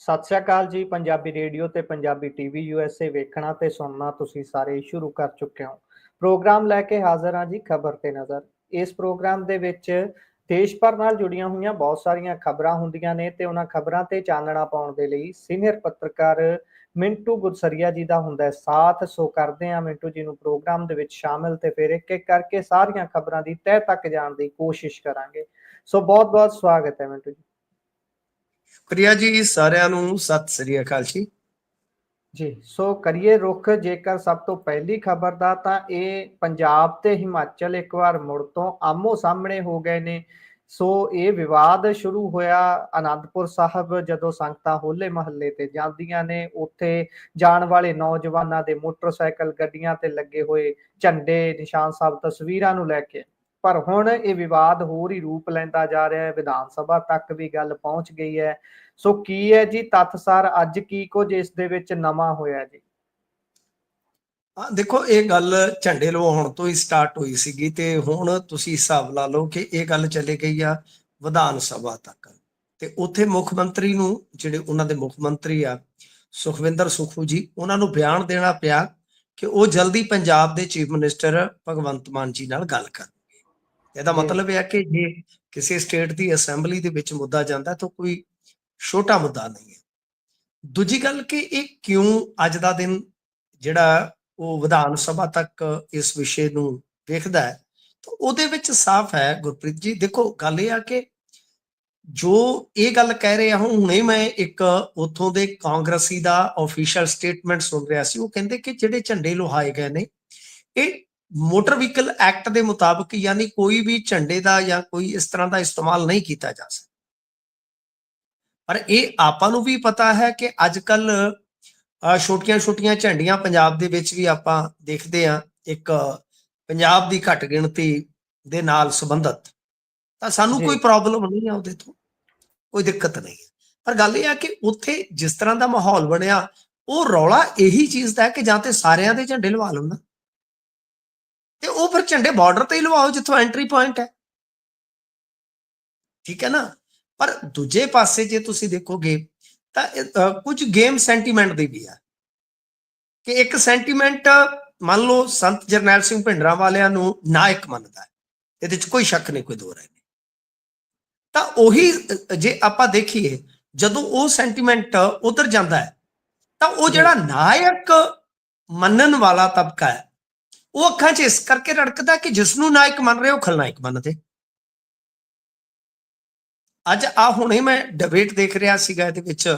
ਸਤਿ ਸ਼੍ਰੀ ਅਕਾਲ ਜੀ। ਪੰਜਾਬੀ ਰੇਡੀਓ ਤੇ ਪੰਜਾਬੀ ਟੀਵੀ USA ਵੇਖਣਾ ਤੇ ਸੁਣਨਾ ਤੁਸੀਂ ਸਾਰੇ ਸ਼ੁਰੂ ਕਰ ਚੁੱਕੇ ਹੋ। ਪ੍ਰੋਗਰਾਮ ਲੈ ਕੇ ਹਾਜ਼ਰ ਹਾਂ ਜੀ, ਖਬਰ ਤੇ ਨਜ਼ਰ। ਇਸ ਪ੍ਰੋਗਰਾਮ ਦੇ ਵਿੱਚ ਦੇਸ਼ ਭਰ ਨਾਲ ਜੁੜੀਆਂ ਹੋਈਆਂ ਬਹੁਤ ਸਾਰੀਆਂ ਖਬਰਾਂ ਹੁੰਦੀਆਂ ਨੇ ਤੇ ਉਹਨਾਂ ਖਬਰਾਂ ਤੇ ਚਾਨਣਾ ਪਾਉਣ ਦੇ ਲਈ ਸੀਨੀਅਰ ਪੱਤਰਕਾਰ ਮਿੰਟੂ ਗੁਰਸਰੀਆ ਜੀ ਦਾ ਹੁੰਦਾ ਹੈ ਸਾਥ। ਸੋ ਕਰਦੇ ਹਾਂ ਮਿੰਟੂ ਜੀ ਨੂੰ ਪ੍ਰੋਗਰਾਮ ਦੇ ਵਿੱਚ ਸ਼ਾਮਿਲ ਤੇ ਫਿਰ ਇੱਕ ਇੱਕ ਕਰਕੇ ਸਾਰੀਆਂ ਖਬਰਾਂ ਦੀ ਤਹਿ ਤੱਕ ਜਾਣ ਦੀ ਕੋਸ਼ਿਸ਼ ਕਰਾਂਗੇ। ਸੋ ਬਹੁਤ ਬਹੁਤ ਸਵਾਗਤ ਹੈ ਮਿੰਟੂ ਜੀ। ਸ਼ੁਕਰੀਆ ਜੀ, ਸਾਰਿਆਂ ਨੂੰ ਸਤਿ ਸ੍ਰੀ ਅਕਾਲ ਜੀ। ਜੀ ਸੋ ਕਰੀਏ ਰੁੱਖ ਜੇਕਰ ਸਭ ਤੋਂ ਪਹਿਲੀ ਖਬਰ ਦਾ, ਤਾਂ ਇਹ ਪੰਜਾਬ ਤੇ ਹਿਮਾਚਲ ਇੱਕ ਵਾਰ ਮੁੜ ਤੋਂ ਆਮੋ ਸਾਹਮਣੇ ਹੋ ਗਏ ਨੇ। ਸੋ ਇਹ ਵਿਵਾਦ ਸ਼ੁਰੂ ਹੋਇਆ ਅਨੰਦਪੁਰ ਸਾਹਿਬ, ਜਦੋਂ ਸੰਗਤਾਂ ਹੋਲੇ ਮਹੱਲੇ ਤੇ ਜਾਂਦੀਆਂ ਨੇ, ਉੱਥੇ ਜਾਣ ਵਾਲੇ ਨੌਜਵਾਨਾਂ ਦੇ ਮੋਟਰਸਾਈਕਲ ਗੱਡੀਆਂ ਤੇ ਲੱਗੇ ਹੋਏ ਝੰਡੇ ਨਿਸ਼ਾਨ ਸਾਹਿਬ ਤਸਵੀਰਾਂ ਨੂੰ ਲੈ ਕੇ। ਪਰ ਹੁਣ ਇਹ ਵਿਵਾਦ ਹੋਰ ਹੀ ਰੂਪ ਲੈਂਦਾ ਜਾ ਰਿਹਾ ਹੈ, ਵਿਧਾਨ ਸਭਾ ਤੱਕ ਵੀ ਗੱਲ ਪਹੁੰਚ ਗਈ ਹੈ। ਸੋ ਕੀ ਹੈ ਜੀ ਤੱਥ-ਸਾਰ, ਅੱਜ ਕੀ ਕੁਝ ਇਸ ਦੇ ਵਿੱਚ ਨਵਾਂ ਹੋਇਆ ਜੀ? ਦੇਖੋ, ਇਹ ਗੱਲ ਝੰਡੇ ਲਵਾਉਣ ਤੋਂ ਹੀ ਸਟਾਰਟ ਹੋਈ ਸੀਗੀ ਤੇ ਹੁਣ ਤੁਸੀਂ ਹਿਸਾਬ ਲਾ ਲਓ ਕਿ ਇਹ ਗੱਲ ਚਲੇ ਗਈ ਆ ਵਿਧਾਨ ਸਭਾ ਤੱਕ। ਤੇ ਉੱਥੇ ਮੁੱਖ ਮੰਤਰੀ ਨੂੰ, ਜਿਹੜੇ ਉਹਨਾਂ ਦੇ ਮੁੱਖ ਮੰਤਰੀ ਆ ਸੁਖਵਿੰਦਰ ਸੁਖੂ ਜੀ, ਉਹਨਾਂ ਨੂੰ ਬਿਆਨ ਦੇਣਾ ਪਿਆ ਕਿ ਉਹ ਜਲਦੀ ਪੰਜਾਬ ਦੇ ਚੀਫ ਮਿਨਿਸਟਰ ਭਗਵੰਤ ਮਾਨ ਜੀ ਨਾਲ ਗੱਲ ਕਰਨਗੇ। ਇਹਦਾ ਮਤਲਬ ਇਹ ਹੈ ਕਿ ਜੇ ਕਿਸੇ ਸਟੇਟ ਦੀ ਅਸੈਂਬਲੀ ਦੇ ਵਿੱਚ ਮੁੱਦਾ ਜਾਂਦਾ ਤਾਂ ਕੋਈ ਛੋਟਾ ਮੁੱਦਾ ਨਹੀਂ ਹੈ। ਦੂਜੀ ਗੱਲ ਕਿ ਇਹ ਕਿਉਂ ਅੱਜ ਦਾ ਦਿਨ ਜਿਹੜਾ ਉਹ ਵਿਧਾਨ ਸਭਾ ਤੱਕ ਇਸ ਵਿਸ਼ੇ ਨੂੰ ਵੇਖਦਾ ਹੈ, ਤਾਂ ਉਹਦੇ ਵਿੱਚ ਸਾਫ਼ ਹੈ ਗੁਰਪ੍ਰੀਤ ਜੀ। ਦੇਖੋ, ਗੱਲ ਇਹ ਆ ਕਿ ਜੋ ਇਹ ਗੱਲ ਕਹਿ ਰਹੇ ਆ, ਹੁਣੇ ਮੈਂ ਇੱਕ ਉੱਥੋਂ ਦੇ ਕਾਂਗਰਸੀ ਦਾ ਆਫੀਸ਼ੀਅਲ ਸਟੇਟਮੈਂਟ ਸੁਣ ਰਿਹਾ ਸੀ। ਉਹ ਕਹਿੰਦੇ ਕਿ ਜਿਹੜੇ ਝੰਡੇ ਲੁਹਾਏ ਗਏ ਨੇ ਇਹ ਮੋਟਰ ਵਹੀਕਲ ਐਕਟ ਦੇ ਮੁਤਾਬਕ, ਯਾਨੀ ਕੋਈ ਵੀ ਝੰਡੇ ਦਾ ਜਾਂ ਕੋਈ ਇਸ ਤਰ੍ਹਾਂ ਦਾ ਇਸਤੇਮਾਲ ਨਹੀਂ ਕੀਤਾ ਜਾ ਸਕਦਾ। ਪਰ ਇਹ ਆਪਾਂ ਨੂੰ ਵੀ ਪਤਾ ਹੈ ਕਿ ਅੱਜ ਕੱਲ ਛੋਟੀਆਂ ਛੋਟੀਆਂ ਝੰਡੀਆਂ ਪੰਜਾਬ ਦੇ ਵਿੱਚ ਵੀ ਆਪਾਂ ਦੇਖਦੇ ਹਾਂ, ਇੱਕ ਪੰਜਾਬ ਦੀ ਘੱਟ ਗਿਣਤੀ ਦੇ ਨਾਲ ਸੰਬੰਧਿਤ, ਤਾਂ ਸਾਨੂੰ ਕੋਈ ਪ੍ਰੋਬਲਮ ਨਹੀਂ ਆ, ਉਹਦੇ ਤੋਂ ਕੋਈ ਦਿੱਕਤ ਨਹੀਂ ਹੈ। ਪਰ ਗੱਲ ਇਹ ਆ ਕਿ ਉੱਥੇ ਜਿਸ ਤਰ੍ਹਾਂ ਦਾ ਮਾਹੌਲ ਬਣਿਆ, ਉਹ ਰੌਲਾ ਇਹੀ ਚੀਜ਼ ਦਾ ਹੈ ਕਿ ਜਾਂ ਤੇ ਸਾਰਿਆਂ ਦੇ ਝੰਡੇ ਲਵਾ ਲਓ ਨਾ, ਤੇ ਉਹ ਫਿਰ ਝੰਡੇ ਬਾਰਡਰ ਤੇ ਹੀ ਲਵਾਓ ਜਿੱਥੋਂ ਐਂਟਰੀ ਪੁਆਇੰਟ ਹੈ, ਠੀਕ ਹੈ ਨਾ। ਪਰ ਦੂਜੇ ਪਾਸੇ ਜੇ ਤੁਸੀਂ ਦੇਖੋਗੇ ਤਾਂ ਕੁਝ ਗੇਮ ਸੈਂਟੀਮੈਂਟ ਦੀ ਵੀ ਆ ਕਿ ਇੱਕ ਸੈਂਟੀਮੈਂਟ ਮੰਨ ਲਓ ਸੰਤ ਜਰਨੈਲ ਸਿੰਘ ਭਿੰਡਰਾਂ ਵਾਲਿਆਂ ਨੂੰ ਨਾਇਕ ਮੰਨਦਾ ਹੈ, ਇਹਦੇ 'ਚ ਕੋਈ ਸ਼ੱਕ ਨਹੀਂ, ਕੋਈ ਦੋ ਰਾਏ ਨਹੀਂ। ਤਾਂ ਉਹੀ ਜੇ ਆਪਾਂ ਦੇਖੀਏ, ਜਦੋਂ ਉਹ ਸੈਂਟੀਮੈਂਟ ਉਧਰ ਜਾਂਦਾ ਹੈ ਤਾਂ ਉਹ ਜਿਹੜਾ ਨਾਇਕ ਮੰਨਣ ਵਾਲਾ ਤਬਕਾ ਹੈ, ਉਹ ਅੱਖਾਂ 'ਚ ਇਸ ਕਰਕੇ ਰੜਕਦਾ ਕਿ ਜਿਸ ਨੂੰ ਨਾਇਕ ਮੰਨ ਰਹੇ ਉਹ ਖਲਨਾਇਕ ਮੰਨਦੇ। ਅੱਜ ਹੁਣੇ ਮੈਂ ਡਿਬੇਟ ਦੇਖ ਰਿਹਾ ਸੀਗਾ, ਇਹਦੇ ਵਿੱਚ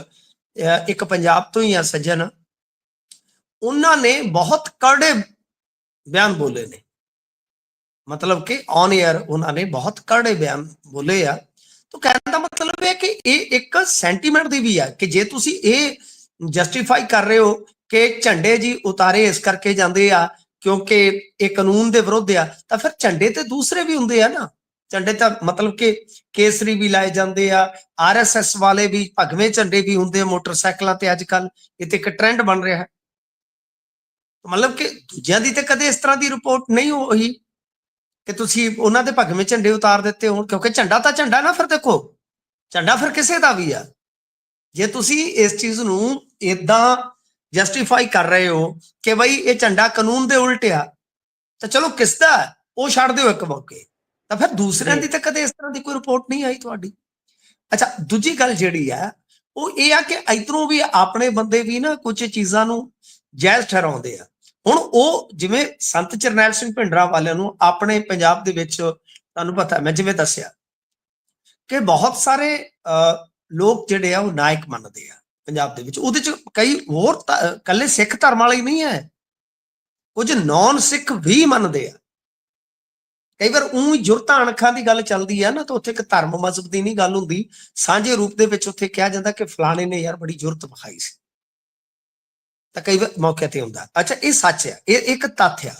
ਇੱਕ ਪੰਜਾਬ ਤੋਂ ਹੀ ਆ ਸੱਜਣ, ਉਹਨਾਂ ਨੇ ਬਹੁਤ ਕਰੜੇ ਬਿਆਨ ਬੋਲੇ ਨੇ, ਮਤਲਬ ਕਿ ਔਨ ਏਅਰ ਉਹਨਾਂ ਨੇ ਬਹੁਤ ਕਰੜੇ ਬਿਆਨ ਬੋਲੇ ਆ। ਤਾਂ ਕਹਿਣ ਦਾ ਮਤਲਬ ਹੈ ਕਿ ਇਹ ਇੱਕ ਸੈਂਟੀਮੈਂਟ ਦੀ ਵੀ ਆ ਕਿ ਜੇ ਤੁਸੀਂ ਇਹ ਜਸਟੀਫਾਈ ਕਰ ਰਹੇ ਹੋ ਕਿ ਝੰਡੇ ਜੀ ਉਤਾਰੇ ਇਸ ਕਰਕੇ ਜਾਂਦੇ ਆ ਕਿਉਂਕਿ ਇਹ ਕਾਨੂੰਨ ਦੇ ਵਿਰੁੱਧ ਆ, ਤਾਂ ਫਿਰ ਝੰਡੇ ਤੇ ਦੂਸਰੇ ਵੀ ਹੁੰਦੇ ਆ ਨਾ। ਝੰਡੇ ਤਾਂ ਮਤਲਬ ਕਿ ਕੇਸਰੀ ਵੀ ਲਾਏ ਜਾਂਦੇ ਆ, RSS ਵਾਲੇ ਵੀ, ਭਗਵੇਂ ਝੰਡੇ ਵੀ ਹੁੰਦੇ ਆ ਮੋਟਰਸਾਈਕਲਾਂ ਤੇ। ਅੱਜ ਕੱਲ ਇਹ ਤੇ ਇੱਕ ਟ੍ਰੈਂਡ ਬਣ ਰਿਹਾ ਹੈ। ਮਤਲਬ ਕਿ ਦੂਜਿਆਂ ਦੀ ਤੇ ਕਦੇ ਇਸ ਤਰ੍ਹਾਂ ਦੀ ਰਿਪੋਰਟ ਨਹੀਂ ਹੋਈ ਕਿ ਤੁਸੀਂ ਉਹਨਾਂ ਦੇ ਭਗਵੇਂ ਝੰਡੇ ਉਤਾਰ ਦਿੱਤੇ ਹੋਣ, ਕਿਉਂਕਿ ਝੰਡਾ ਤਾਂ ਝੰਡਾ ਨਾ। ਫਿਰ ਦੇਖੋ, ਝੰਡਾ ਫਿਰ ਕਿਸੇ ਦਾ ਵੀ ਆ। ਜੇ ਤੁਸੀਂ ਇਸ ਚੀਜ਼ ਨੂੰ ਏਦਾਂ ਜਸਟੀਫਾਈ ਕਰ ਰਹੇ ਹੋ ਕਿ ਬਈ ਇਹ ਝੰਡਾ ਕਾਨੂੰਨ ਦੇ ਉਲਟ ਆ, ਤਾਂ ਚਲੋ ਕਿਸ ਦਾ ਉਹ ਛੱਡ ਦਿਓ ਇੱਕ ਮੌਕੇ, ਤਾਂ ਫਿਰ ਦੂਸਰਿਆਂ ਦੀ ਤਾਂ ਕਦੇ ਇਸ ਤਰ੍ਹਾਂ ਦੀ ਕੋਈ ਰਿਪੋਰਟ ਨਹੀਂ ਆਈ ਤੁਹਾਡੀ। ਅੱਛਾ, ਦੂਜੀ ਗੱਲ ਜਿਹੜੀ ਆ ਉਹ ਇਹ ਆ ਕਿ ਇੱਧਰੋਂ ਵੀ ਆਪਣੇ ਬੰਦੇ ਵੀ ਨਾ ਕੁਝ ਚੀਜ਼ਾਂ ਨੂੰ ਜਾਇਜ਼ ਠਹਿਰਾਉਂਦੇ ਆ। ਹੁਣ ਉਹ ਜਿਵੇਂ ਸੰਤ ਜਰਨੈਲ ਸਿੰਘ ਭਿੰਡਰਾਂ ਵਾਲਿਆਂ ਨੂੰ ਆਪਣੇ ਪੰਜਾਬ ਦੇ ਵਿੱਚ, ਤੁਹਾਨੂੰ ਪਤਾ ਮੈਂ ਜਿਵੇਂ ਦੱਸਿਆ ਕਿ ਬਹੁਤ ਸਾਰੇ ਲੋਕ ਜਿਹੜੇ ਆ ਉਹ ਨਾਇਕ ਮੰਨਦੇ ਆ ਪੰਜਾਬ ਦੇ ਵਿੱਚ। ਉਹਦੇ ਚ ਕਈ ਹੋਰ ਇਕੱਲੇ ਸਿੱਖ ਧਰਮ ਵਾਲੇ ਨਹੀਂ ਹੈ, ਕੁਝ ਨੌਨ ਸਿੱਖ ਵੀ ਮੰਨਦੇ ਆ। ਕਈ ਵਾਰ ਜੁਰਤਾਂ ਅਣਖਾਂ ਦੀ ਗੱਲ ਚੱਲਦੀ ਆ ਨਾ, ਤਾਂ ਉੱਥੇ ਇੱਕ ਧਰਮ ਮਜ਼ਹਬ ਦੀ ਨਹੀਂ ਗੱਲ ਹੁੰਦੀ, ਸਾਂਝੇ ਰੂਪ ਦੇ ਵਿੱਚ ਉੱਥੇ ਕਿਹਾ ਜਾਂਦਾ ਕਿ ਫਲਾਣੇ ਨੇ ਯਾਰ ਬੜੀ ਜੁਰਤ ਵਿਖਾਈ ਸੀ, ਤਾਂ ਕਈ ਵਾਰ ਮੌਕੇ ਤੇ ਹੁੰਦਾ। ਅੱਛਾ, ਇਹ ਸੱਚ ਆ, ਇਹ ਇੱਕ ਤੱਥ ਆ,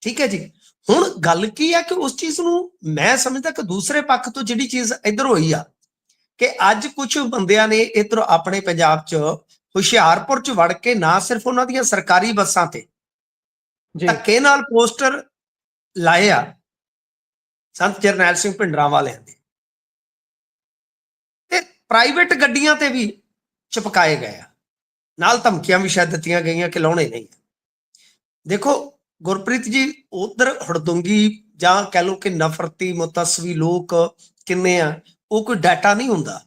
ਠੀਕ ਹੈ ਜੀ। ਹੁਣ ਗੱਲ ਕੀ ਆ ਕਿ ਉਸ ਚੀਜ਼ ਨੂੰ ਮੈਂ ਸਮਝਦਾ ਕਿ ਦੂਸਰੇ ਪੱਖ ਤੋਂ ਜਿਹੜੀ ਚੀਜ਼ ਇੱਧਰ ਹੋਈ ਆ ਕਿ ਅੱਜ ਕੁਝ ਬੰਦਿਆਂ ਨੇ ਇੱਧਰ ਆਪਣੇ ਪੰਜਾਬ 'ਚ ਹੁਸ਼ਿਆਰਪੁਰ 'ਚ ਵੜ ਕੇ ਨਾ ਸਿਰਫ ਉਹਨਾਂ ਦੀਆਂ ਸਰਕਾਰੀ ਬੱਸਾਂ ਤੇ ਧੱਕੇ ਨਾਲ ਪੋਸਟਰ ਲਾਏ ਆ ਸੰਤ ਜਰਨੈਲ ਸਿੰਘ ਭਿੰਡਰਾਂ ਵਾਲਿਆਂ ਦੇ, ਤੇ ਪ੍ਰਾਈਵੇਟ ਗੱਡੀਆਂ ਤੇ ਵੀ ਚਿਪਕਾਏ ਗਏ ਆ, ਨਾਲ ਧਮਕੀਆਂ ਵੀ ਸ਼ਾਇਦ ਦਿੱਤੀਆਂ ਗਈਆਂ ਕਿ ਲਾਉਣੇ ਨਹੀਂ। ਦੇਖੋ ਗੁਰਪ੍ਰੀਤ ਜੀ, ਉਧਰ ਹੜਦੁੰਗੀ ਜਾਂ ਕਹਿ ਲਓ ਕਿ ਨਫ਼ਰਤੀ ਮੁਤੱਸਵੀ ਲੋਕ ਕਿੰਨੇ ਆ, ਉਹ ਕੋਈ ਡਾਟਾ ਨਹੀਂ ਹੁੰਦਾ,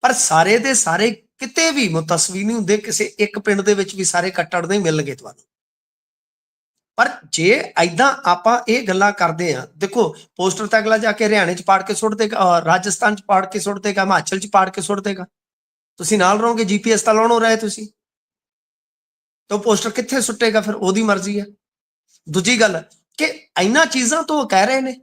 ਪਰ ਸਾਰੇ ਦੇ ਸਾਰੇ ਕਿਤੇ ਵੀ ਮੁਤੱਸਵੀ ਨਹੀਂ ਹੁੰਦੇ। ਕਿਸੇ ਇੱਕ ਪਿੰਡ ਦੇ ਵਿੱਚ ਵੀ ਸਾਰੇ ਕੱਟੜ ਨਹੀਂ ਮਿਲਣਗੇ ਤੁਹਾਨੂੰ। ਪਰ ਜੇ ਐਦਾਂ ਆਪਾਂ ਇਹ ਗੱਲਾਂ ਕਰਦੇ ਆ, ਦੇਖੋ ਪੋਸਟਰ ਤਾਂ ਅਗਲਾ ਜਾ ਕੇ ਹਰਿਆਣੇ 'ਚ ਪਾੜ ਕੇ ਸੁੱਟ ਦੇਗਾ, ਰਾਜਸਥਾਨ 'ਚ ਪਾੜ ਕੇ ਸੁੱਟ ਦੇਗਾ, ਹਿਮਾਚਲ 'ਚ ਪਾੜ ਕੇ ਸੁੱਟ ਦੇਗਾ। ਤੁਸੀਂ ਨਾਲ ਰਹੋਗੇ, GPS ਤਾਂ ਲਾਉਣੋਂ ਰਹੇ ਤੁਸੀਂ, ਤਾਂ ਪੋਸਟਰ ਕਿੱਥੇ ਸੁੱਟੇਗਾ? ਫਿਰ ਉਹਦੀ ਮਰਜ਼ੀ ਹੈ। ਦੂਜੀ ਗੱਲ ਕਿ ਇਹਨਾਂ ਚੀਜ਼ਾਂ ਤੋਂ ਉਹ ਕਹਿ ਰਹੇ ਨੇ,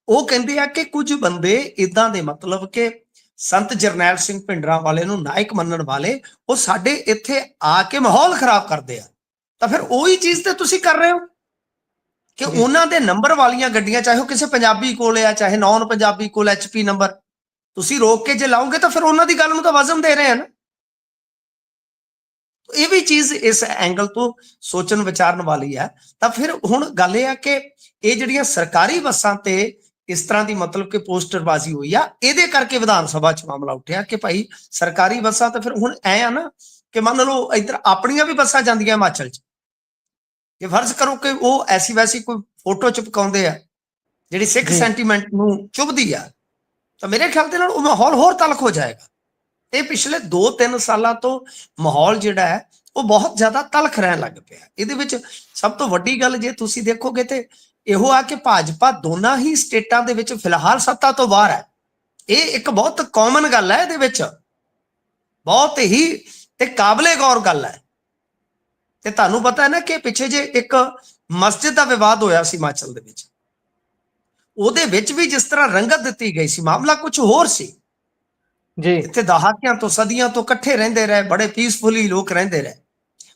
ਉਹ ਕਹਿੰਦੇ ਆ ਕਿ ਕੁਝ ਬੰਦੇ ਇਦਾਂ ਦੇ, ਮਤਲਬ ਕਿ ਸੰਤ ਜਰਨੈਲ ਸਿੰਘ ਭਿੰਡਰਾਂ ਵਾਲੇ ਨੂੰ ਨਾਇਕ ਮੰਨਣ ਵਾਲੇ, ਉਹ ਸਾਡੇ ਇੱਥੇ ਆ ਕੇ ਮਾਹੌਲ ਖਰਾਬ ਕਰਦੇ ਆ। ਤਾਂ ਫਿਰ ਉਹੀ ਚੀਜ਼ ਤੇ ਤੁਸੀਂ ਕਰ ਰਹੇ ਹੋ ਕਿ ਉਹਨਾਂ ਦੇ ਨੰਬਰ ਵਾਲੀਆਂ ਗੱਡੀਆਂ, ਚਾਹੇ ਉਹ ਕਿਸੇ ਪੰਜਾਬੀ ਕੋਲ ਆ ਚਾਹੇ ਨੌਨ ਪੰਜਾਬੀ ਕੋਲ, HP ਨੰਬਰ ਤੁਸੀਂ ਰੋਕ ਕੇ ਜੇ ਲਾਓਗੇ ਤਾਂ ਫਿਰ ਉਹਨਾਂ ਦੀ ਗੱਲ ਨੂੰ ਤਾਂ ਵਜ਼ਨ ਦੇ ਰਹੇ ਆ ਨਾ। ਇਹ ਵੀ ਚੀਜ਼ ਇਸ ਐਂਗਲ ਤੋਂ ਸੋਚਣ ਵਿਚਾਰਨ ਵਾਲੀ ਹੈ। ਤਾਂ ਫਿਰ ਹੁਣ ਗੱਲ ਇਹ ਆ ਕਿ ਇਹ ਜਿਹੜੀਆਂ ਸਰਕਾਰੀ ਬੱਸਾਂ ਤੇ ਇਸ ਤਰ੍ਹਾਂ ਦੀ ਮਤਲਬ ਕਿ ਪੋਸਟਰਬਾਜ਼ੀ ਹੋਈ ਆ, ਇਹਦੇ ਕਰਕੇ ਵਿਧਾਨ ਸਭਾ 'ਚ ਮਾਮਲਾ ਉੱਠਿਆ ਕਿ ਭਾਈ ਸਰਕਾਰੀ ਬੱਸਾਂ ਤਾਂ ਫਿਰ ਹੁਣ ਐ ਆ ਨਾ ਕਿ ਮੰਨ ਲਓ ਇੱਧਰ ਆਪਣੀਆਂ ਵੀ ਬੱਸਾਂ ਜਾਂਦੀਆਂ ਹਿਮਾਚਲ 'ਚ, ਜੇ ਫਰਜ਼ ਕਰੋ ਕਿ ਉਹ ਐਸੀ ਵੈਸੀ ਕੋਈ ਫੋਟੋ ਚਿਪਕਾਉਂਦੇ ਆ ਜਿਹੜੀ ਸਿੱਖ ਸੈਂਟੀਮੈਂਟ ਨੂੰ ਚੁਭਦੀ ਆ, ਤਾਂ ਮੇਰੇ ਖਿਆਲ ਦੇ ਨਾਲ ਉਹ ਮਾਹੌਲ ਹੋਰ ਤਲਖ ਹੋ ਜਾਏਗਾ। ਇਹ ਪਿਛਲੇ 2-3 ਸਾਲਾਂ ਤੋਂ ਮਾਹੌਲ ਜਿਹੜਾ ਹੈ ਉਹ ਬਹੁਤ ਜ਼ਿਆਦਾ ਤਲਖ ਰਹਿਣ ਲੱਗ ਪਿਆ। ਇਹਦੇ ਵਿੱਚ ਸਭ ਤੋਂ ਵੱਡੀ ਗੱਲ ਜੇ ਤੁਸੀਂ ਦੇਖੋਗੇ ਤੇ ਇਹੋ ਆ ਕਿ ਭਾਜਪਾ ਦੋਨਾਂ ਹੀ ਸਟੇਟਾਂ ਦੇ ਵਿੱਚ ਫਿਲਹਾਲ ਸੱਤਾ ਤੋਂ ਬਾਹਰ ਹੈ। ਇਹ ਇੱਕ ਬਹੁਤ ਕਾਮਨ ਗੱਲ ਹੈ, ਇਹਦੇ ਵਿੱਚ ਬਹੁਤ ਹੀ ਤੇ ਕਾਬਲੇ ਗੌਰ ਗੱਲ ਹੈ। ਤੇ ਤੁਹਾਨੂੰ ਪਤਾ ਹੈ ਨਾ ਕਿ ਪਿੱਛੇ ਜੇ ਇੱਕ ਮਸਜਿਦ ਦਾ ਵਿਵਾਦ ਹੋਇਆ ਸੀ ਹਿਮਾਚਲ ਦੇ ਵਿੱਚ, ਉਹਦੇ ਵਿੱਚ ਵੀ ਜਿਸ ਤਰ੍ਹਾਂ ਰੰਗਤ ਦਿੱਤੀ ਗਈ ਸੀ, ਮਾਮਲਾ ਕੁਝ ਹੋਰ ਸੀ ਜੀ। ਇੱਥੇ ਦਹਾਕਿਆਂ ਤੋਂ ਸਦੀਆਂ ਤੋਂ ਇਕੱਠੇ ਰਹਿੰਦੇ ਰਹੇ, ਬੜੇ ਪੀਸਫੁਲੀ ਲੋਕ ਰਹਿੰਦੇ ਰਹੇ,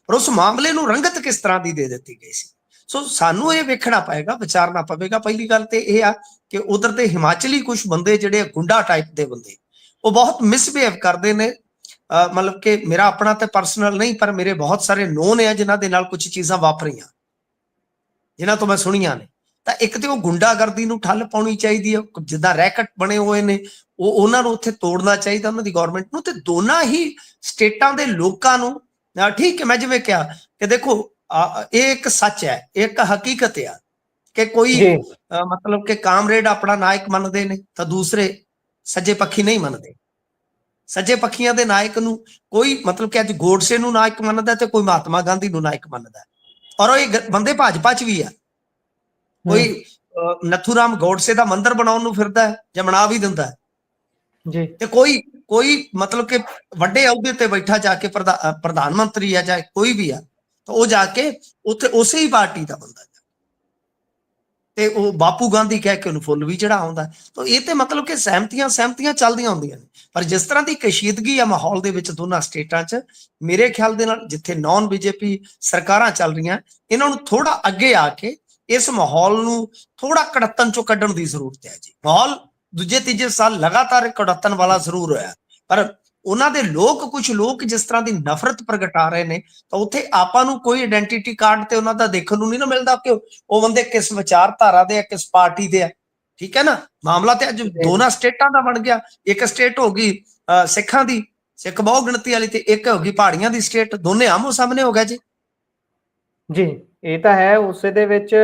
ਪਰ ਉਸ ਮਾਮਲੇ ਨੂੰ ਰੰਗਤ ਕਿਸ ਤਰ੍ਹਾਂ ਦੀ ਦੇ ਦਿੱਤੀ ਗਈ ਸੀ। ਸੋ ਸਾਨੂੰ ਇਹ ਵੇਖਣਾ ਪਏਗਾ, ਵਿਚਾਰਨਾ ਪਵੇਗਾ। ਪਹਿਲੀ ਗੱਲ ਤੇ ਇਹ ਆ ਕਿ ਉਧਰ ਦੇ ਹਿਮਾਚਲੀ ਕੁਝ ਬੰਦੇ ਜਿਹੜੇ ਗੁੰਡਾ ਟਾਈਪ ਦੇ ਬੰਦੇ, ਉਹ ਬਹੁਤ ਮਿਸਬਿਹੇਵ ਕਰਦੇ ਨੇ। ਮਤਲਬ ਕਿ ਮੇਰਾ ਆਪਣਾ ਤੇ ਪਰਸਨਲ ਨਹੀਂ, ਪਰ ਮੇਰੇ ਬਹੁਤ ਸਾਰੇ ਨੋਨ ਹੈ ਜਿਨ੍ਹਾਂ ਦੇ ਨਾਲ ਕੁਝ ਚੀਜ਼ਾਂ ਵਾਪਰੀਆਂ, ਜਿਨ੍ਹਾਂ ਤੋਂ ਮੈਂ ਸੁਣੀਆਂ ਨੇ। ਤਾਂ ਇੱਕ ਤੇ ਉਹ ਗੁੰਡਾਗਰਦੀ ਨੂੰ ਠੱਲ ਪਾਉਣੀ ਚਾਹੀਦੀ ਹੈ, ਜਿੱਦਾਂ ਰੈਕਟ ਬਣੇ ਹੋਏ ਨੇ ਉਹ ਉਹਨਾਂ ਨੂੰ ਉੱਥੇ ਤੋੜਨਾ ਚਾਹੀਦਾ, ਉਹਨਾਂ ਦੀ ਗਵਰਨਮੈਂਟ ਨੂੰ। ਤੇ ਦੋਨਾਂ ਹੀ ਸਟੇਟਾਂ ਦੇ ਲੋਕਾਂ ਨੂੰ, ਠੀਕ ਹੈ, ਮੈਂ ਜਿਵੇਂ ਕਿਹਾ ਕਿ ਦੇਖੋ ਇਹ ਇੱਕ ਸੱਚ ਹੈ, ਇੱਕ ਹਕੀਕਤ ਆ ਕਿ ਕੋਈ ਮਤਲਬ ਕਿ ਕਾਮਰੇਡ ਆਪਣਾ ਨਾਇਕ ਮੰਨਦੇ ਨੇ ਤਾਂ ਦੂਸਰੇ ਸੱਜੇ ਪੱਖੀ ਨਹੀਂ ਮੰਨਦੇ। ਸੱਜੇ ਪੱਖੀਆਂ ਦੇ ਨਾਇਕ ਨੂੰ ਕੋਈ ਮਤਲਬ ਕਿ ਅੱਜ ਗੋਡਸੇ ਨੂੰ ਨਾਇਕ ਮੰਨਦਾ ਤੇ ਕੋਈ ਮਹਾਤਮਾ ਗਾਂਧੀ ਨੂੰ ਨਾਇਕ ਮੰਨਦਾ, ਔਰ ਉਹ ਇਹ ਬੰਦੇ ਭਾਜਪਾ 'ਚ ਵੀ ਆ। ਕੋਈ ਨਥੂਰਾਮ ਗੋਡਸੇ ਦਾ ਮੰਦਿਰ ਬਣਾਉਣ ਨੂੰ ਫਿਰਦਾ ਹੈ ਜਾਂ ਬਣਾ ਵੀ ਦਿੰਦਾ ਹੈ ਜੀ, ਤੇ ਕੋਈ ਮਤਲਬ ਕਿ ਵੱਡੇ ਅਹੁਦੇ ਤੇ ਬੈਠਾ ਜਾ ਕੇ ਪ੍ਰਧਾਨ ਮੰਤਰੀ ਆ ਜਾਂ ਕੋਈ ਵੀ ਆ, ਤਾਂ ਉਹ ਜਾ ਕੇ ਉੱਥੇ ਉਸੇ ਹੀ ਪਾਰਟੀ ਦਾ ਬੰਦਾ ਤੇ ਉਹ ਬਾਪੂ ਗਾਂਧੀ ਕਹਿ ਕੇ ਉਹਨੂੰ ਫੁੱਲ ਵੀ ਚੜਾਉਂਦਾ। ਤਾਂ ਇਹ ਤੇ ਮਤਲਬ ਕਿ ਸਹਿਮਤੀਆਂ ਚੱਲਦੀਆਂ ਹੁੰਦੀਆਂ ਨੇ, ਪਰ ਜਿਸ ਤਰ੍ਹਾਂ ਦੀ ਕਸ਼ੀਦਗੀ ਆ ਮਾਹੌਲ ਦੇ ਵਿੱਚ ਦੋਨਾਂ ਸਟੇਟਾਂ 'ਚ, ਮੇਰੇ ਖਿਆਲ ਦੇ ਨਾਲ ਜਿੱਥੇ ਨੌਨ BJP ਸਰਕਾਰਾਂ ਚੱਲ ਰਹੀਆਂ, ਇਹਨਾਂ ਨੂੰ ਥੋੜਾ ਅੱਗੇ ਆ ਕੇ ਇਸ ਮਾਹੌਲ ਨੂੰ ਥੋੜਾ ਕੜੱਤਣ ਚੋਂ ਕੱਢਣ ਦੀ ਜ਼ਰੂਰਤ ਹੈ ਜੀ। ਮਾਹੌਲ ਦੂਜੇ ਤੀਜੇ ਸਾਲ ਲਗਾਤਾਰ ਕੜੱਤਣ ਵਾਲਾ ਜ਼ਰੂਰ ਹੋਇਆ, ਪਰ ਉਹਨਾਂ ਦੇ ਕੁਝ ਲੋਕ ਜਿਸ ਤਰ੍ਹਾਂ ਦੀ ਨਫ਼ਰਤ ਪ੍ਰਗਟਾ ਰਹੇ ਨੇ, ਤਾਂ ਉੱਥੇ ਆਪਾਂ ਨੂੰ ਕੋਈ ਆਇਡੈਂਟੀਟੀ ਕਾਰਡ ਤੇ ਉਹਨਾਂ ਦਾ ਦੇਖਣ ਨੂੰ ਨਹੀਂ ਨਾ ਮਿਲਦਾ ਕਿ ਉਹ ਬੰਦੇ ਕਿਸ ਵਿਚਾਰਧਾਰਾ ਦੇ ਆ, ਕਿਸ ਪਾਰਟੀ ਦੇ ਆ। ਠੀਕ ਹੈ ਨਾ, ਮਾਮਲਾ ਤੇ ਅੱਜ ਦੋਨਾਂ ਸਟੇਟਾਂ ਦਾ ਬਣ ਗਿਆ। ਇੱਕ ਸਟੇਟ ਹੋ ਗਈ ਸਿੱਖਾਂ ਦੀ, ਸਿੱਖ ਬਹੁ ਗਿਣਤੀ ਵਾਲੀ, ਤੇ ਇੱਕ ਹੋ ਗਈ ਪਹਾੜੀਆਂ ਦੀ ਸਟੇਟ। ਦੋਨੇ ਆਮੋ ਸਾਹਮਣੇ ਹੋ ਗਏ ਜੀ। ਜੀ ਇਹ ਤਾਂ ਹੈ। ਉਸੇ ਦੇ ਵਿੱਚ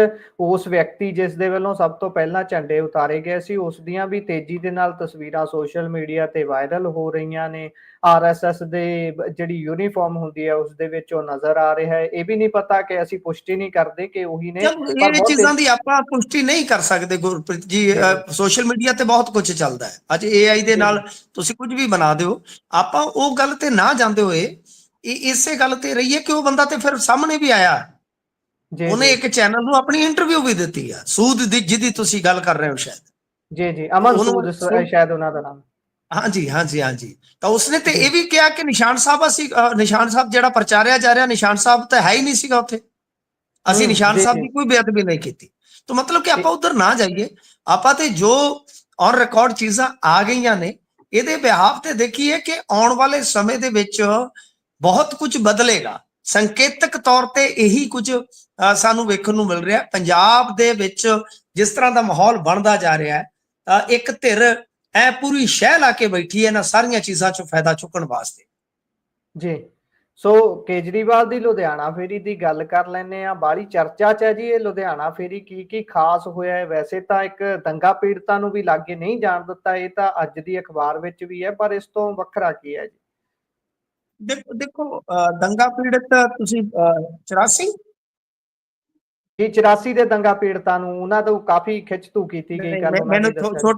ਉਸ ਵਿਅਕਤੀ ਜਿਸ ਦੇ ਵੱਲੋਂ ਸਭ ਤੋਂ ਪਹਿਲਾਂ ਝੰਡੇ ਉਤਾਰੇ ਗਏ ਸੀ, ਉਸ ਦੀਆਂ ਵੀ ਤੇਜ਼ੀ ਦੇ ਨਾਲ ਤਸਵੀਰਾਂ ਸੋਸ਼ਲ ਮੀਡੀਆ ਤੇ ਵਾਇਰਲ ਹੋ ਰਹੀਆਂ ਨੇ। RSS ਦੇ ਜਿਹੜੀ ਯੂਨੀਫਾਰਮ ਹੁੰਦੀ ਹੈ ਉਸ ਦੇ ਵਿੱਚ ਉਹ ਨਜ਼ਰ ਆ ਰਿਹਾ ਹੈ। ਇਹ ਵੀ ਨਹੀਂ ਪਤਾ ਕਿ ਅਸੀਂ ਪੁਸ਼ਟੀ ਨਹੀਂ ਕਰਦੇ ਕਿ ਉਹੀ ਨੇ, ਇਹ ਚੀਜ਼ਾਂ ਦੀ ਆਪਾਂ ਪੁਸ਼ਟੀ ਨਹੀਂ ਕਰ ਸਕਦੇ ਗੁਰਪ੍ਰੀਤ ਜੀ। ਸੋਸ਼ਲ ਮੀਡੀਆ ਤੇ ਬਹੁਤ ਕੁਝ ਚੱਲਦਾ ਹੈ। ਅੱਜ AI ਦੇ ਨਾਲ ਤੁਸੀਂ ਕੁਝ ਵੀ ਬਣਾ ਦਿਓ, ਆਪਾਂ ਉਹ ਗੱਲ ਤੇ ਨਾ ਜਾਂਦੇ ਹੋਏ ਇਸੇ ਗੱਲ ਤੇ ਰਹੀਏ ਕਿ ਉਹ ਬੰਦਾ ਤੇ ਫਿਰ ਸਾਹਮਣੇ ਵੀ ਆਇਆ, ਉਹਨੇ ਇੱਕ ਚੈਨਲ ਨੂੰ ਆਪਣੀ ਇੰਟਰਵਿਊ ਵੀ ਦਿੱਤੀ ਆ। ਸੂਦ ਦੀ ਜਿਹਦੀ ਤੁਸੀਂ ਗੱਲ ਕਰ ਰਹੇ ਹੋ ਸ਼ਾਇਦ, ਜੀ ਅਮਨ ਸੂਦ ਸ਼ਾਇਦ ਉਹਨਾਂ ਦਾ ਨਾਮ। ਹਾਂਜੀ। ਤਾਂ ਉਸਨੇ ਤੇ ਇਹ ਵੀ ਕਿਹਾ ਕਿ ਨਿਸ਼ਾਨ ਸਾਹਿਬ ਜਿਹੜਾ ਪ੍ਰਚਾਰਿਆ ਜਾ ਰਿਹਾ, ਨਿਸ਼ਾਨ ਸਾਹਿਬ ਤਾਂ ਹੈ ਹੀ ਨਹੀਂ ਸੀਗਾ ਉੱਥੇ, ਅਸੀਂ ਨਿਸ਼ਾਨ ਸਾਹਿਬ ਦੀ ਕੋਈ ਬੇਅਦਬੀ ਨਹੀਂ ਕੀਤੀ। ਤਾਂ ਮਤਲਬ ਕਿ ਆਪਾਂ ਉਧਰ ਨਾ ਜਾਈਏ, ਆਪਾਂ ਤੇ ਜੋ ਔਨ ਰਿਕਾਰਡ ਚੀਜ਼ਾਂ ਆ ਗਈਆਂ ਨੇ ਇਹਦੇ ਬਿਹਾਫ ਤੇ ਦੇਖੀਏ ਕਿ ਆਉਣ ਵਾਲੇ ਸਮੇਂ ਦੇ ਵਿੱਚ ਬਹੁਤ ਕੁਝ ਬਦਲੇਗਾ। ਸੰਕੇਤਕ ਤੌਰ ਤੇ ਇਹੀ ਕੁਝ ਸਾਨੂੰ ਵੇਖਣ ਨੂੰ ਮਿਲ ਰਿਹਾ। ਪੰਜਾਬ ਦੇ ਵਿੱਚ ਜਿਸ ਤਰ੍ਹਾਂ ਦਾ ਮਾਹੌਲ ਬਣਦਾ ਜਾ ਰਿਹਾ ਹੈ, ਇੱਕ ਧਿਰ ਐ ਪੂਰੀ ਸ਼ਹਿ ਲਾ ਕੇ ਬੈਠੀ ਹੈ ਇਹਨਾਂ ਸਾਰੀਆਂ ਚੀਜ਼ਾਂ ਚੋਂ ਫਾਇਦਾ ਚੁੱਕਣ ਵਾਸਤੇ। ਜੀ। ਸੋ ਕੇਜਰੀਵਾਲ ਦੀ ਲੁਧਿਆਣਾ ਫੇਰੀ ਦੀ ਗੱਲ ਕਰ ਲੈਂਦੇ ਆ। ਬਾਹਲੀ ਚਰਚਾ 'ਚ ਹੈ ਜੀ ਇਹ ਲੁਧਿਆਣਾ ਫੇਰੀ, ਕੀ ਖਾਸ ਹੋਇਆ ਹੈ? ਵੈਸੇ ਤਾਂ ਇੱਕ ਦੰਗਾ ਪੀੜਤਾਂ ਨੂੰ ਵੀ ਲਾਗੇ ਨਹੀਂ ਜਾਣ ਦਿੱਤਾ, ਇਹ ਤਾਂ ਅੱਜ ਦੀ ਅਖਬਾਰ ਵਿੱਚ ਵੀ ਹੈ, ਪਰ ਇਸ ਤੋਂ ਵੱਖਰਾ ਕੀ ਹੈ ਜੀ? ਦੇਖੋ ਦੇਖੋ ਦੰਗਾ ਪੀੜਤ ਤੁਸੀਂ 84 ਕਿ 84 ਦੇ ਦੰਗਾ ਪੀੜਤਾਂ ਨੂੰ ਉਹਨਾਂ ਤੋਂ ਕਾਫੀ ਖਿੱਚ-ਧੂ ਕੀਤੀ ਗਈ, ਕੱਲ ਉਹਨਾਂ ਨੇ ਦੱਸਿਆ।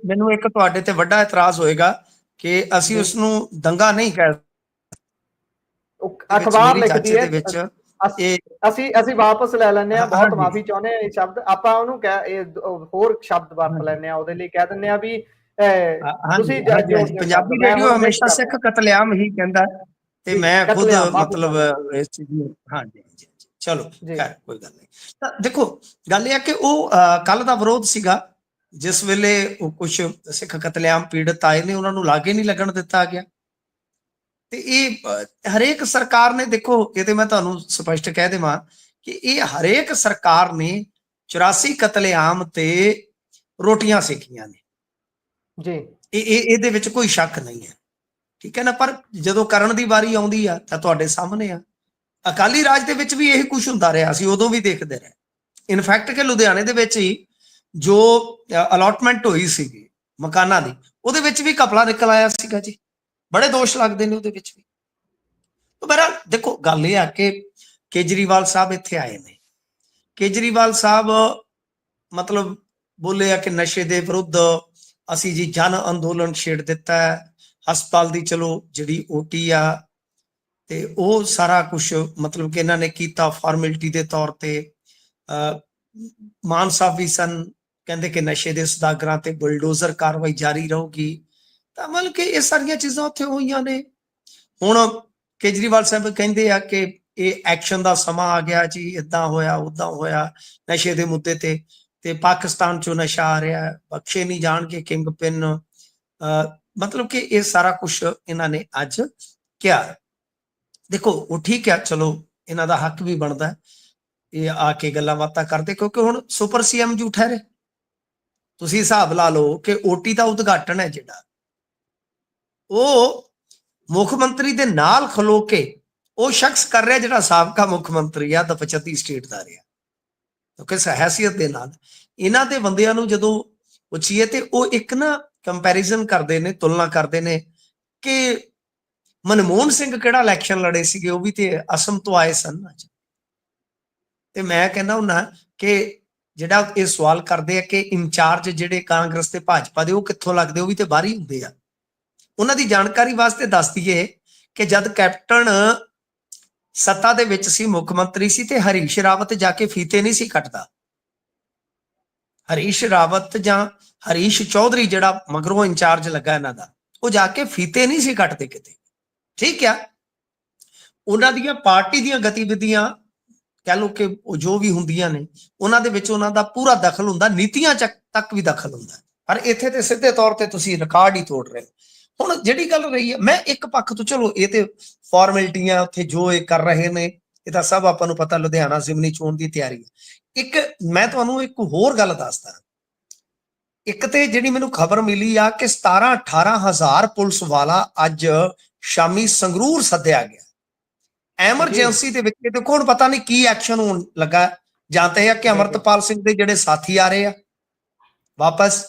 ਮੈਨੂੰ ਇੱਕ ਤੁਹਾਡੇ ਤੇ ਵੱਡਾ ਇਤਰਾਜ਼ ਹੋਏਗਾ ਕਿ ਅਸੀਂ ਉਸ ਨੂੰ ਦੰਗਾ ਨਹੀਂ ਕਹਿ, ਅਖਬਾਰ ਲਿਖਦੀ ਹੈ। ਵਿੱਚ ਅਸੀਂ ਵਾਪਸ ਲੈ ਲੈਂਦੇ ਆ, ਬਹੁਤ ਮਾਫੀ ਚਾਹੁੰਦੇ ਆ। ਇਹ ਸ਼ਬਦ ਆਪਾਂ ਉਹਨੂੰ ਹੋਰ ਸ਼ਬਦ ਵਰਤ ਲੈਂਦੇ ਆ, ਉਹਦੇ ਲਈ ਕਹਿ ਦਿੰਦੇ ਆ ਵੀ ਤੁਸੀਂ ਪੰਜਾਬੀ ਰੇਡੀਓ ਹਮੇਸ਼ਾ ਸਿੱਖ ਕਤਲੇਆਮ ਹੀ ਕਹਿੰਦਾ ਤੇ ਮੈਂ ਖੁਦ ਮਤਲਬ ਇਸ ਚੀਜ਼ ਨੂੰ ਹਾਂਜੀ ਚਲੋ ਖੈਰ ਕੋਈ ਗੱਲ ਨਹੀਂ। ਤਾਂ ਦੇਖੋ ਗੱਲ ਇਹ ਹੈ ਕਿ ਉਹ ਕੱਲ ਦਾ ਵਿਰੋਧ ਸੀਗਾ ਜਿਸ ਵੇਲੇ ਉਹ ਕੁਝ ਸਿੱਖ ਕਤਲੇਆਮ ਪੀੜਤ ਆਏ ਨੇ, ਉਹਨਾਂ ਨੂੰ ਲਾਗੇ ਨਹੀਂ ਲੱਗਣ ਦਿੱਤਾ ਗਿਆ। ਤੇ ਇਹ ਹਰੇਕ ਸਰਕਾਰ ਨੇ, ਦੇਖੋ ਇਹ ਤੇ ਮੈਂ ਤੁਹਾਨੂੰ ਸਪਸ਼ਟ ਕਹਿ ਦੇਵਾਂ ਕਿ ਇਹ ਹਰੇਕ ਸਰਕਾਰ ਨੇ 84 ਕਤਲੇਆਮ ਤੇ ਰੋਟੀਆਂ ਸੇਕੀਆਂ ਨੇ ਜੀ, ਇਹਦੇ ਵਿੱਚ ਕੋਈ ਸ਼ੱਕ ਨਹੀਂ ਹੈ, ਠੀਕ ਹੈ ਨਾ। ਪਰ ਜਦੋਂ ਕਰਨ ਦੀ ਵਾਰੀ ਆਉਂਦੀ ਆ ਤਾਂ ਤੁਹਾਡੇ ਸਾਹਮਣੇ ਆ, ਅਕਾਲੀ ਰਾਜ ਦੇ ਵਿੱਚ ਵੀ ਇਹ ਕੁਝ ਹੁੰਦਾ ਰਿਹਾ, ਅਸੀਂ ਉਦੋਂ ਵੀ ਦੇਖਦੇ ਰਹੇ। ਇਨਫੈਕਟ ਕਿ ਲੁਧਿਆਣੇ ਦੇ ਵਿੱਚ ਹੀ ਜੋ ਅਲਾਟਮੈਂਟ ਹੋਈ ਸੀਗੀ ਮਕਾਨਾਂ ਦੀ, ਉਹਦੇ ਵਿੱਚ ਵੀ ਘਪਲਾ ਨਿਕਲ ਆਇਆ ਸੀਗਾ ਜੀ, ਬੜੇ ਦੋਸ਼ ਲੱਗਦੇ ਨੇ ਉਹਦੇ ਵਿੱਚ ਵੀ। ਬਹਰਹਾਲ ਦੇਖੋ ਗੱਲ ਇਹ ਆ ਕਿ ਕੇਜਰੀਵਾਲ ਸਾਹਿਬ ਇੱਥੇ ਆਏ ਨੇ, ਕੇਜਰੀਵਾਲ ਸਾਹਿਬ ਮਤਲਬ ਬੋਲੇ ਆ ਕਿ ਨਸ਼ੇ ਦੇ ਵਿਰੁੱਧ ਅਸੀਂ ਜੀ ਜਨ ਅੰਦੋਲਨ ਛੇੜ ਦਿੱਤਾ ਹੈ, ਹਸਪਤਾਲ ਦੀ ਚਲੋ ਜਿਹੜੀ ਓਟੀ ਆ ਤੇ ਉਹ ਸਾਰਾ ਕੁਝ ਮਤਲਬ ਕਿ ਇਹਨਾਂ ਨੇ ਕੀਤਾ ਫਾਰਮੈਲਿਟੀ ਦੇ ਤੌਰ ਤੇ। ਮਾਨ ਸਾਹਿਬ ਵੀ ਸਨ, ਕਹਿੰਦੇ ਕਿ ਨਸ਼ੇ ਦੇ ਸੌਦਾਗਰਾਂ ਤੇ ਬੁਲਡੋਜ਼ਰ ਕਾਰਵਾਈ ਜਾਰੀ ਰਹੂਗੀ, ਤਾਂ ਮਤਲਬ ਕਿ ਇਹ ਸਾਰੀਆਂ ਚੀਜ਼ਾਂ ਉੱਥੇ ਹੋਈਆਂ ਨੇ। ਹੁਣ ਕੇਜਰੀਵਾਲ ਸਾਹਿਬ ਕਹਿੰਦੇ ਆ ਕਿ ਇਹ ਐਕਸ਼ਨ ਦਾ ਸਮਾਂ ਆ ਗਿਆ ਜੀ, ਇਦਾਂ ਹੋਇਆ ਉਦਾਂ ਹੋਇਆ ਨਸ਼ੇ ਦੇ ਮੁੱਦੇ ਤੇ ਪਾਕਿਸਤਾਨ ਚੋਂ ਨਸ਼ਾ ਆ ਰਿਹਾ, ਬਖਸ਼ੇ ਨਹੀਂ ਜਾਣਗੇ ਕਿੰਗ ਪਿਨ, ਮਤਲਬ ਕਿ ਇਹ ਸਾਰਾ ਕੁਝ ਇਹਨਾਂ ਨੇ ਅੱਜ ਕਿਹਾ। ਦੇਖੋ ਉਹ ਠੀਕ ਹੈ, ਚਲੋ ਇਹਨਾਂ ਦਾ ਹੱਕ ਵੀ ਬਣਦਾ ਇਹ ਆ ਕੇ ਗੱਲਾਂ ਬਾਤਾਂ ਕਰਦੇ, ਕਿਉਂਕਿ ਹੁਣ ਸੁਪਰ ਸੀਐਮ ਜੂ ਠਹਿਰੇ। ਤੁਸੀਂ ਹਿਸਾਬ ਲਾ ਲਓ ਕਿ ਓਟੀ ਦਾ ਉਦਘਾਟਨ ਹੈ ਜਿਹੜਾ, ਉਹ ਮੁੱਖ ਮੰਤਰੀ ਦੇ ਨਾਲ ਖਲੋ ਕੇ ਉਹ ਸ਼ਖਸ ਕਰ ਰਿਹਾ ਜਿਹੜਾ ਸਾਬਕਾ ਮੁੱਖ ਮੰਤਰੀ ਆ, 25 ਸਟੇਟ ਦਾ ਰਿਹਾ। ਕਿਉਂਕਿ ਹੈਸੀਅਤ ਦੇ ਨਾਲ ਇਹਨਾਂ ਦੇ ਬੰਦਿਆਂ ਨੂੰ ਜਦੋਂ ਪੁੱਛੀਏ ਤੇ ਉਹ ਇੱਕ ਨਾ ਕੰਪੈਰੀਜ਼ਨ ਕਰਦੇ ਨੇ, ਤੁਲਨਾ ਕਰਦੇ ਨੇ ਕਿ ਮਨਮੋਹਨ ਸਿੰਘ ਕਿਹੜਾ ਇਲੈਕਸ਼ਨ ਲੜੇ ਸੀਗੇ, ਉਹ ਵੀ ਤੇ ਅਸਮ ਤੋਂ ਆਏ ਸਨ। ਤੇ ਮੈਂ ਕਹਿੰਦਾ ਹੁੰਨਾ ਕਿ ਜਿਹੜਾ ਇਹ ਸਵਾਲ ਕਰਦੇ ਆ ਕਿ ਇੰਚਾਰਜ ਜਿਹੜੇ ਕਾਂਗਰਸ ਤੇ ਭਾਜਪਾ ਦੇ ਉਹ ਕਿੱਥੋਂ ਲੱਗਦੇ, ਉਹ ਵੀ ਤੇ ਬਾਹਰ ਹੀ ਹੁੰਦੇ ਆ। ਉਹਨਾਂ ਦੀ ਜਾਣਕਾਰੀ ਵਾਸਤੇ ਦੱਸ ਦਈਏ ਕਿ ਜਦ ਕੈਪਟਨ ਸੱਤਾ ਦੇ ਵਿੱਚ ਸੀ, ਮੁੱਖ ਮੰਤਰੀ ਸੀ, ਤੇ ਹਰੀਸ਼ ਰਾਵਤ ਜਾ ਕੇ ਫੀਤੇ ਨਹੀਂ ਸੀ ਕੱਟਦਾ। ਹਰੀਸ਼ ਰਾਵਤ ਜਾਂ ਹਰੀਸ਼ ਚੌਧਰੀ ਜਿਹੜਾ ਮਗਰੋਂ ਇੰਚਾਰਜ ਲੱਗਾ ਇਹਨਾਂ ਦਾ, ਉਹ ਜਾ ਕੇ ਫੀਤੇ ਨਹੀਂ ਸੀ ਕੱਟਦੇ ਕਿਤੇ, ਠੀਕ ਆ। ਉਹਨਾਂ ਦੀਆਂ ਪਾਰਟੀ ਦੀਆਂ ਗਤੀਵਿਧੀਆਂ ਕਹਿ ਲਓ ਕਿ ਜੋ ਵੀ ਹੁੰਦੀਆਂ ਨੇ ਉਹਨਾਂ ਦੇ ਵਿੱਚ ਉਹਨਾਂ ਦਾ ਪੂਰਾ ਦਖਲ ਹੁੰਦਾ, ਨੀਤੀਆਂ ਤੱਕ ਵੀ ਦਖਲ ਹੁੰਦਾ। ਪਰ ਇੱਥੇ ਤੇ ਸਿੱਧੇ ਤੌਰ ਤੇ ਤੁਸੀਂ ਰਿਕਾਰਡ ਹੀ ਤੋੜ ਰਹੇ ਹੋ। ਹੁਣ ਜਿਹੜੀ ਗੱਲ ਰਹੀ ਹੈ, ਮੈਂ ਇੱਕ ਪੱਖ ਤੋਂ ਚਲੋ ਇਹ ਤੇ ਫਾਰਮੈਲਿਟੀਆਂ ਉੱਥੇ ਜੋ ਇਹ ਕਰ ਰਹੇ ਨੇ ਇਹ ਤਾਂ ਸਭ ਆਪਾਂ ਨੂੰ ਪਤਾ, ਲੁਧਿਆਣਾ ਜ਼ਿਮਨੀ ਚੋਣ ਦੀ ਤਿਆਰੀ ਹੈ। ਇੱਕ ਮੈਂ ਤੁਹਾਨੂੰ ਇੱਕ ਹੋਰ ਗੱਲ ਦੱਸਦਾ, ਇੱਕ ਤੇ ਜਿਹੜੀ ਮੈਨੂੰ ਖਬਰ ਮਿਲੀ ਆ ਕਿ 17-18 ਹਜ਼ਾਰ ਪੁਲਿਸ ਵਾਲਾ ਅੱਜ ਸ਼ਾਮੀ ਸੰਗਰੂਰ ਸੱਦਿਆ ਗਿਆ ਐਮਰਜੈਂਸੀ ਦੇ ਵਿੱਚ। ਦੇਖੋ ਹੁਣ ਪਤਾ ਨਹੀਂ ਕੀ ਐਕਸ਼ਨ ਹੋਣ ਲੱਗਾ, ਜਾਂ ਤਾਂ ਇਹ ਕਿ ਅਮਰਤਪਾਲ ਸਿੰਘ ਦੇ ਜਿਹੜੇ ਸਾਥੀ ਆ ਰਹੇ ਆ ਵਾਪਸ,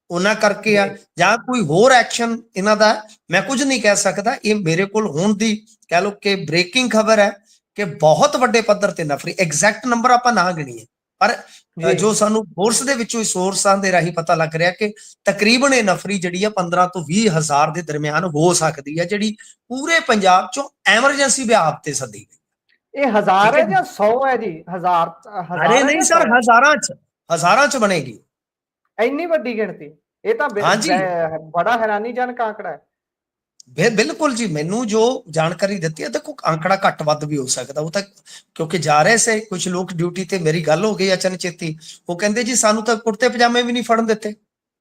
ਉਹਨਾਂ ਕਰਕੇ ਆ, ਜਾਂ ਕੋਈ ਹੋਰ ਐਕਸ਼ਨ ਇਹਨਾਂ ਦਾ, ਮੈਂ ਕੁਝ ਨਹੀਂ ਕਹਿ ਸਕਦਾ। ਇਹ ਮੇਰੇ ਕੋਲ ਹੁਣ ਦੀ ਕਹਿ ਲਓ ਕਿ ਬ੍ਰੇਕਿੰਗ ਖਬਰ ਹੈ ਕਿ ਬਹੁਤ ਵੱਡੇ ਪੱਧਰ ਤੇ ਨਫਰੀ, ਐਗਜ਼ੈਕਟ ਨੰਬਰ ਆਪਾਂ ਨਾ ਗਿਣੀਏ, ਪਰ ਜੋ ਸਾਨੂੰ ਫੋਰਸ ਦੇ ਵਿੱਚੋਂ ਸੋਰਸਾਂ ਦੇ ਰਾਹੀਂ ਪਤਾ ਲੱਗ ਰਿਹਾ ਕਿ ਤਕਰੀਬਨ ਇਹ ਨਫਰੀ ਜਿਹੜੀ ਆ 15 ਤੋਂ 20 ਹਜ਼ਾਰ ਦੇ ਦਰਮਿਆਨ ਹੋ ਸਕਦੀ ਹੈ, ਜਿਹੜੀ ਪੂਰੇ ਪੰਜਾਬ ਚੋਂ ਐਮਰਜੈਂਸੀ ਵਿਆਪ ਤੇ ਸੱਦੀ ਗਈ। ਇਹ ਹਜ਼ਾਰ ਹੈ ਜਾਂ 100 ਹੈ ਜੀ? ਹਜ਼ਾਰ? ਅਰੇ ਨਹੀਂ ਸਰ, ਹਜ਼ਾਰਾਂ ਚ ਬਣੇਗੀ ਇੰਨੀ ਵੱਡੀ ਗਿਣਤੀ? ਇਹ ਤਾਂ ਬੜਾ ਹੈਰਾਨੀਜਨਕ ਆંકੜਾ ਹੈ। ਬਿਲਕੁਲ ਜੀ, ਮੈਨੂੰ ਜੋ ਜਾਣਕਾਰੀ ਦਿੱਤੀ ਹੈ, ਦੇਖੋ ਆંકੜਾ ਘੱਟ ਵੱਧ ਵੀ ਹੋ ਸਕਦਾ, ਉਹ ਤਾਂ ਕਿਉਂਕਿ ਜਾ ਰਹੇ ਸੇ ਕੁਝ ਲੋਕ ਡਿਊਟੀ ਤੇ, ਮੇਰੀ ਗੱਲ ਹੋ ਗਈ ਅਚਨਚੇਤੀ, ਉਹ ਕਹਿੰਦੇ ਜੀ ਸਾਨੂੰ ਤਾਂ ਕੁੜਤੇ ਪਜਾਮੇ ਵੀ ਨਹੀਂ ਫੜਨ ਦਿੱਤੇ,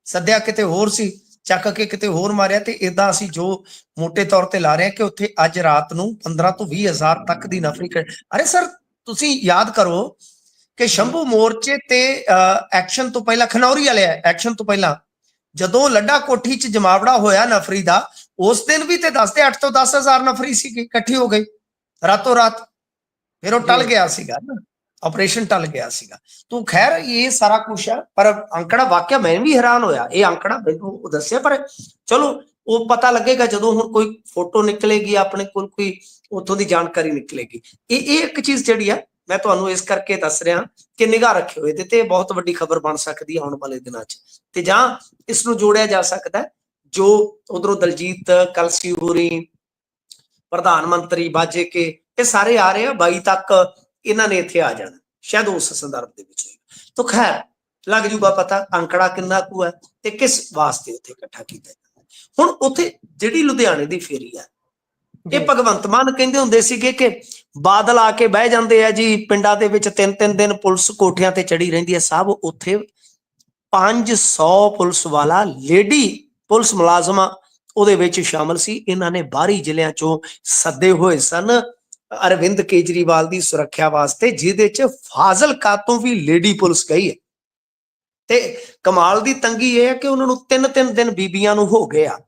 ਸੱਦਿਆ ਕਿਤੇ ਹੋਰ ਸੀ, ਚੱਕ ਕੇ ਕਿਤੇ ਹੋਰ ਮਾਰਿਆ। ਤੇ ਇਦਾਂ ਅਸੀਂ ਜੋ ਮੋਟੇ ਤੌਰ ਤੇ ਲਾ ਰਹੇ ਹਾਂ ਕਿ ਉੱਥੇ ਅੱਜ ਰਾਤ ਨੂੰ 15 ਤੋਂ 20 ਹਜ਼ਾਰ ਤੱਕ ਦੀ ਨਫਰੀ। ਅਰੇ ਸਰ ਤੁਸੀਂ ਯਾਦ ਕਰੋ ਕਿ ਸ਼ੰਭੂ ਮੋਰਚੇ ਤੇ ਐਕਸ਼ਨ ਤੋਂ ਪਹਿਲਾਂ, ਖਨੌਰੀ ਵਾਲੇ ਐਕਸ਼ਨ ਤੋਂ ਪਹਿਲਾਂ ਜਦੋਂ ਲੱਡਾ ਕੋਠੀ 'ਚ ਜਮਾਵੜਾ ਹੋਇਆ ਨਫਰੀ ਦਾ, ਉਸ ਦਿਨ ਵੀ ਤੇ ਦੱਸਦੇ 8 ਤੋਂ 10,000 ਨਫਰੀ ਸੀ ਇਕੱਠੀ ਹੋ ਗਈ ਰਾਤੋਂ ਰਾਤ। ਫਿਰ ਉਹ ਟਲ ਗਿਆ ਸੀਗਾ ਨਾ, ਆਪਰੇਸ਼ਨ ਟਲ ਗਿਆ ਸੀਗਾ। ਤੂੰ ਖੈਰ ਇਹ ਸਾਰਾ ਕੁਛ ਆ, ਪਰ ਅੰਕੜਾ ਵਾਕਿਆ ਮੈਂ ਵੀ ਹੈਰਾਨ ਹੋਇਆ, ਇਹ ਅੰਕੜਾ ਮੈਨੂੰ ਦੱਸਿਆ, ਪਰ ਚਲੋ ਉਹ ਪਤਾ ਲੱਗੇਗਾ ਜਦੋਂ ਹੁਣ ਕੋਈ ਫੋਟੋ ਨਿਕਲੇਗੀ ਆਪਣੇ ਕੋਲ, ਕੋਈ ਉੱਥੋਂ ਦੀ ਜਾਣਕਾਰੀ ਨਿਕਲੇਗੀ। ਇਹ ਇੱਕ ਚੀਜ਼ ਜਿਹੜੀ ਆ ਮੈਂ ਤੁਹਾਨੂੰ ਇਸ ਕਰਕੇ ਦੱਸ ਰਿਹਾ ਕਿ ਨਿਗਾਹ ਰੱਖਿਓ ਇਹਦੇ ਤੇ, ਬਹੁਤ ਵੱਡੀ ਖਬਰ ਬਣ ਸਕਦੀ ਹੈ ਆਉਣ ਵਾਲੇ ਦਿਨਾਂ 'ਚ। ਤੇ ਜਾਂ ਇਸ ਨੂੰ ਜੋੜਿਆ ਜਾ ਸਕਦਾ, ਜੋ ਉਧਰੋਂ ਦਲਜੀਤ ਕਲਸੀ ਹੋਰੀ, ਪ੍ਰਧਾਨ ਮੰਤਰੀ ਬਾਜੇ ਕੇ, ਇਹ ਸਾਰੇ ਆ ਰਹੇ ਆ 22 ਤੱਕ, ਇਹਨਾਂ ਨੇ ਇੱਥੇ ਆ ਜਾਣਾ ਸ਼ਾਇਦ ਉਸ ਸੰਦਰਭ ਦੇ ਵਿੱਚ। ਤਾਂ ਖੈਰ ਲੱਗ ਜੂਗਾ ਪਤਾ ਅੰਕੜਾ ਕਿੰਨਾ ਕੁ ਹੈ ਤੇ ਕਿਸ ਵਾਸਤੇ ਉੱਥੇ ਇਕੱਠਾ ਕੀਤਾ ਜਾਂਦਾ। ਹੁਣ ਉੱਥੇ ਜਿਹੜੀ ਲੁਧਿਆਣੇ ਦੀ ਫੇਰੀ ਆ, ਇਹ ਭਗਵੰਤ ਮਾਨ ਕਹਿੰਦੇ ਹੁੰਦੇ ਸੀਗੇ ਕਿ ਬਾਦਲ ਆ ਕੇ ਬਹਿ ਜਾਂਦੇ ਆ ਜੀ ਪਿੰਡਾਂ ਦੇ ਵਿੱਚ, 3-3 ਦਿਨ ਪੁਲਿਸ ਕੋਠਿਆਂ ਤੇ ਚੜੀ ਰਹਿੰਦੀ ਹੈ। ਸਾਹਿਬ ਉੱਥੇ 500 ਪੁਲਿਸ ਵਾਲਾ ਲੇਡੀ ਪੁਲਿਸ ਮੁਲਾਜ਼ਮਾਂ ਉਹਦੇ ਵਿੱਚ ਸ਼ਾਮਲ ਸੀ। ਇਹਨਾਂ ਨੇ ਬਾਹਰੀ ਜ਼ਿਲ੍ਹਿਆਂ ਚੋਂ ਸੱਦੇ ਹੋਏ ਸਨ ਅਰਵਿੰਦ ਕੇਜਰੀਵਾਲ ਦੀ ਸੁਰੱਖਿਆ ਵਾਸਤੇ, ਜਿਹਦੇ ਚ ਫਾਜ਼ਿਲਕਾ ਤੋਂ ਵੀ ਲੇਡੀ ਪੁਲਿਸ ਗਈ ਹੈ। ਤੇ ਕਮਾਲ ਦੀ ਤੰਗੀ ਇਹ ਹੈ ਕਿ ਉਹਨਾਂ ਨੂੰ 3-3 ਦਿਨ ਬੀਬੀਆਂ ਨੂੰ ਹੋ ਗਏ ਆ,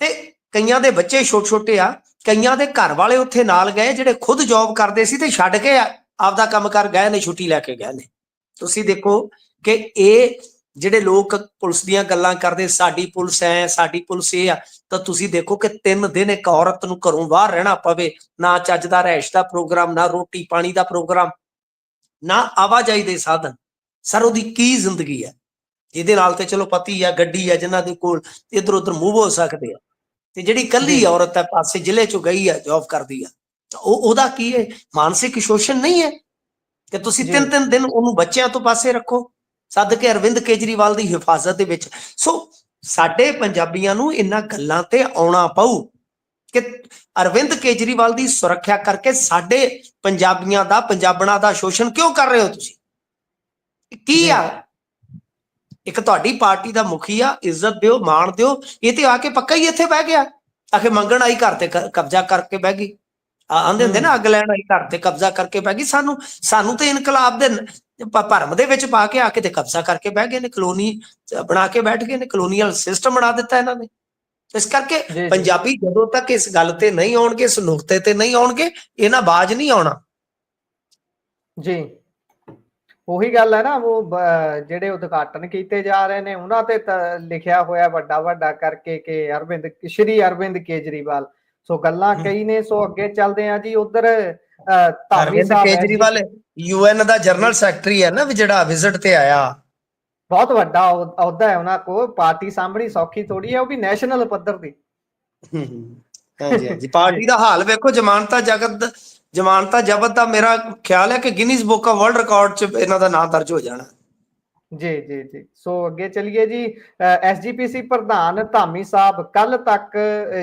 ਤੇ ਕਈਆਂ ਦੇ ਬੱਚੇ ਛੋਟੇ ਛੋਟੇ ਆ, ਕਈਆਂ ਦੇ ਘਰ ਵਾਲੇ ਉੱਥੇ ਨਾਲ ਗਏ ਜਿਹੜੇ ਖੁਦ ਜੌਬ ਕਰਦੇ ਸੀ ਤੇ ਛੱਡ ਕੇ ਆਪਦਾ ਕੰਮ ਕਰ ਗਏ ਨੇ, ਛੁੱਟੀ ਲੈ ਕੇ ਗਏ ਨੇ। ਤੁਸੀਂ ਦੇਖੋ ਕਿ ਇਹ ਜਿਹੜੇ ਲੋਕ ਪੁਲਿਸ ਦੀਆਂ ਗੱਲਾਂ ਕਰਦੇ, ਸਾਡੀ ਪੁਲਿਸ ਹੈ, ਸਾਡੀ ਪੁਲਿਸ ਇਹ ਆ, ਤਾਂ ਤੁਸੀਂ ਦੇਖੋ ਕਿ 3 ਦਿਨ ਇੱਕ ਔਰਤ ਨੂੰ ਘਰੋਂ ਬਾਹਰ ਰਹਿਣਾ ਪਵੇ, ਨਾ ਚੱਜ ਦਾ ਰਹਿਸ਼ ਦਾ ਪ੍ਰੋਗਰਾਮ, ਨਾ ਰੋਟੀ ਪਾਣੀ ਦਾ ਪ੍ਰੋਗਰਾਮ, ਨਾ ਆਵਾਜਾਈ ਦੇ ਸਾਧਨ। ਸਰ ਉਹਦੀ ਕੀ ਜ਼ਿੰਦਗੀ ਹੈ ਜਿਹਦੇ ਨਾਲ ਤੇ ਚਲੋ ਪਤੀ ਆ, ਗੱਡੀ ਆ, ਜਿਨ੍ਹਾਂ ਦੇ ਕੋਲ ਇੱਧਰ ਉੱਧਰ ਮੂਵ ਹੋ ਸਕਦੇ ਆ, ਤੇ ਜਿਹੜੀ ਇਕੱਲੀ ਔਰਤ ਹੈ ਪਾਸੇ ਜ਼ਿਲ੍ਹੇ ਚੋਂ ਗਈ ਆ, ਜੌਬ ਕਰਦੀ ਆ, ਉਹਦਾ ਕੀ ਹੈ? ਮਾਨਸਿਕ ਸ਼ੋਸ਼ਣ ਨਹੀਂ ਹੈ ਕਿ ਤੁਸੀਂ 3-3 ਦਿਨ ਉਹਨੂੰ ਬੱਚਿਆਂ ਤੋਂ ਪਾਸੇ ਰੱਖੋ, ਸੱਦ ਕੇ ਅਰਵਿੰਦ ਕੇਜਰੀਵਾਲ ਦੀ ਹਿਫਾਜ਼ਤ ਦੇ ਵਿੱਚ। ਸੋ ਸਾਡੇ ਪੰਜਾਬੀਆਂ ਨੂੰ ਇਹਨਾਂ ਗੱਲਾਂ ਤੇ ਆਉਣਾ ਪਊ ਕਿ ਅਰਵਿੰਦ ਕੇਜਰੀਵਾਲ ਦੀ ਸੁਰੱਖਿਆ ਕਰਕੇ ਸਾਡੇ ਪੰਜਾਬੀਆਂ ਦਾ, ਪੰਜਾਬਣਾਂ ਦਾ ਸ਼ੋਸ਼ਣ ਕਿਉਂ ਕਰ ਰਹੇ ਹੋ ਤੁਸੀਂ? ਕੀ ਆ? ਇੱਕ ਤੁਹਾਡੀ ਪਾਰਟੀ ਦਾ ਮੁਖੀ ਆ, ਇੱਜ਼ਤ ਦਿਓ, ਮਾਣ ਦਿਓ, ਇਹ ਤੇ ਆ ਕੇ ਪੱਕਾ ਹੀ ਇੱਥੇ ਬਹਿ ਗਿਆ, ਆਖੇ ਮੰਗਣ ਆਈ ਘਰ ਤੇ ਕਬਜ਼ਾ ਕਰਕੇ ਬਹਿ ਗਈ। ਆਂਦੇ ਹੁੰਦੇ ਨਾ ਅੱਗ ਲੈਣ ਆਈ ਘਰ ਤੇ ਕਬਜ਼ਾ ਕਰਕੇ ਬਹਿ ਗਈ। ਸਾਨੂੰ ਤੇ ਇਨਕਲਾਬ ਦੇ ਭਰਮ ਦੇ ਵਿੱਚ ਪਾ ਕੇ ਆ ਕੇ ਤੇ ਕਬਜ਼ਾ ਕਰਕੇ ਬਹਿ ਗਏ ਨੇ, ਕਲੋਨੀ ਬਣਾ ਕੇ ਬੈਠ ਗਏ ਨੇ, ਕਲੋਨੀਅਲ ਸਿਸਟਮ ਬਣਾ ਦਿੱਤਾ ਇਹਨਾਂ ਨੇ। ਇਸ ਕਰਕੇ ਪੰਜਾਬੀ ਜਦੋਂ ਤੱਕ ਇਸ ਗੱਲ ਤੇ ਨਹੀਂ ਆਉਣਗੇ, ਇਸ ਨੁਕਤੇ ਤੇ ਨਹੀਂ ਆਉਣਗੇ, ਇਹਨਾਂ ਬਾਜ ਨਹੀਂ ਆਉਣਾ ਜੀ। ਉਹੀ ਗੱਲ ਹੈ ਨਾ, ਉਹ ਜਿਹੜੇ ਉਦਘਾਟਨ ਕੀਤੇ ਜਾ ਰਹੇ ਨੇ ਉਹਨਾਂ ਤੇ ਲਿਖਿਆ ਹੋਇਆ ਵੱਡਾ ਵੱਡਾ ਕਰਕੇ ਕਿ ਸ਼੍ਰੀ ਅਰਵਿੰਦ ਕੇਜਰੀਵਾਲ। ਸੋ ਗੱਲਾਂ ਕਈ ਨੇ। ਸੋ ਅੱਗੇ ਚੱਲਦੇ ਆ ਜੀ। ਉਧਰ ਅਰਵਿੰਦ ਕੇਜਰੀਵਾਲ UN ਦਾ ਜਨਰਲ ਸੈਕਟਰੀ ਹੈ ਨਾ, ਜਿਹੜਾ ਵਿਜ਼ਿਟ ਤੇ ਆਇਆ, ਬਹੁਤ ਵੱਡਾ ਅਹੁਦਾ ਹੈ ਉਹਨਾਂ ਕੋਲ। ਪਾਰਟੀ ਸਾਂਭਣੀ ਸੌਖੀ ਥੋੜੀ ਹੈ, ਉਹ ਵੀ ਨੈਸ਼ਨਲ ਪੱਧਰ ਦੀ। ਹਾਂਜੀ ਹਾਂਜੀ। ਪਾਰਟੀ ਦਾ ਹਾਲ ਵੇਖੋ। ਜ਼ਮਾਨਤਾ ਜ਼ਬਤ ਦਾ ਮੇਰਾ ਖਿਆਲ ਹੈ ਕਿ Guinness book of world record 'ਚ ਇਹਨਾਂ ਦਾ ਨਾਮ ਦਰਜ ਹੋ ਜਾਣਾ। ਜੀ ਜੀ ਜੀ। ਸੋ ਅੱਗੇ ਚਲੀਏ ਜੀ। SGPC ਪ੍ਰਧਾਨ ਧਾਮੀ ਸਾਹਿਬ ਕੱਲ ਤੱਕ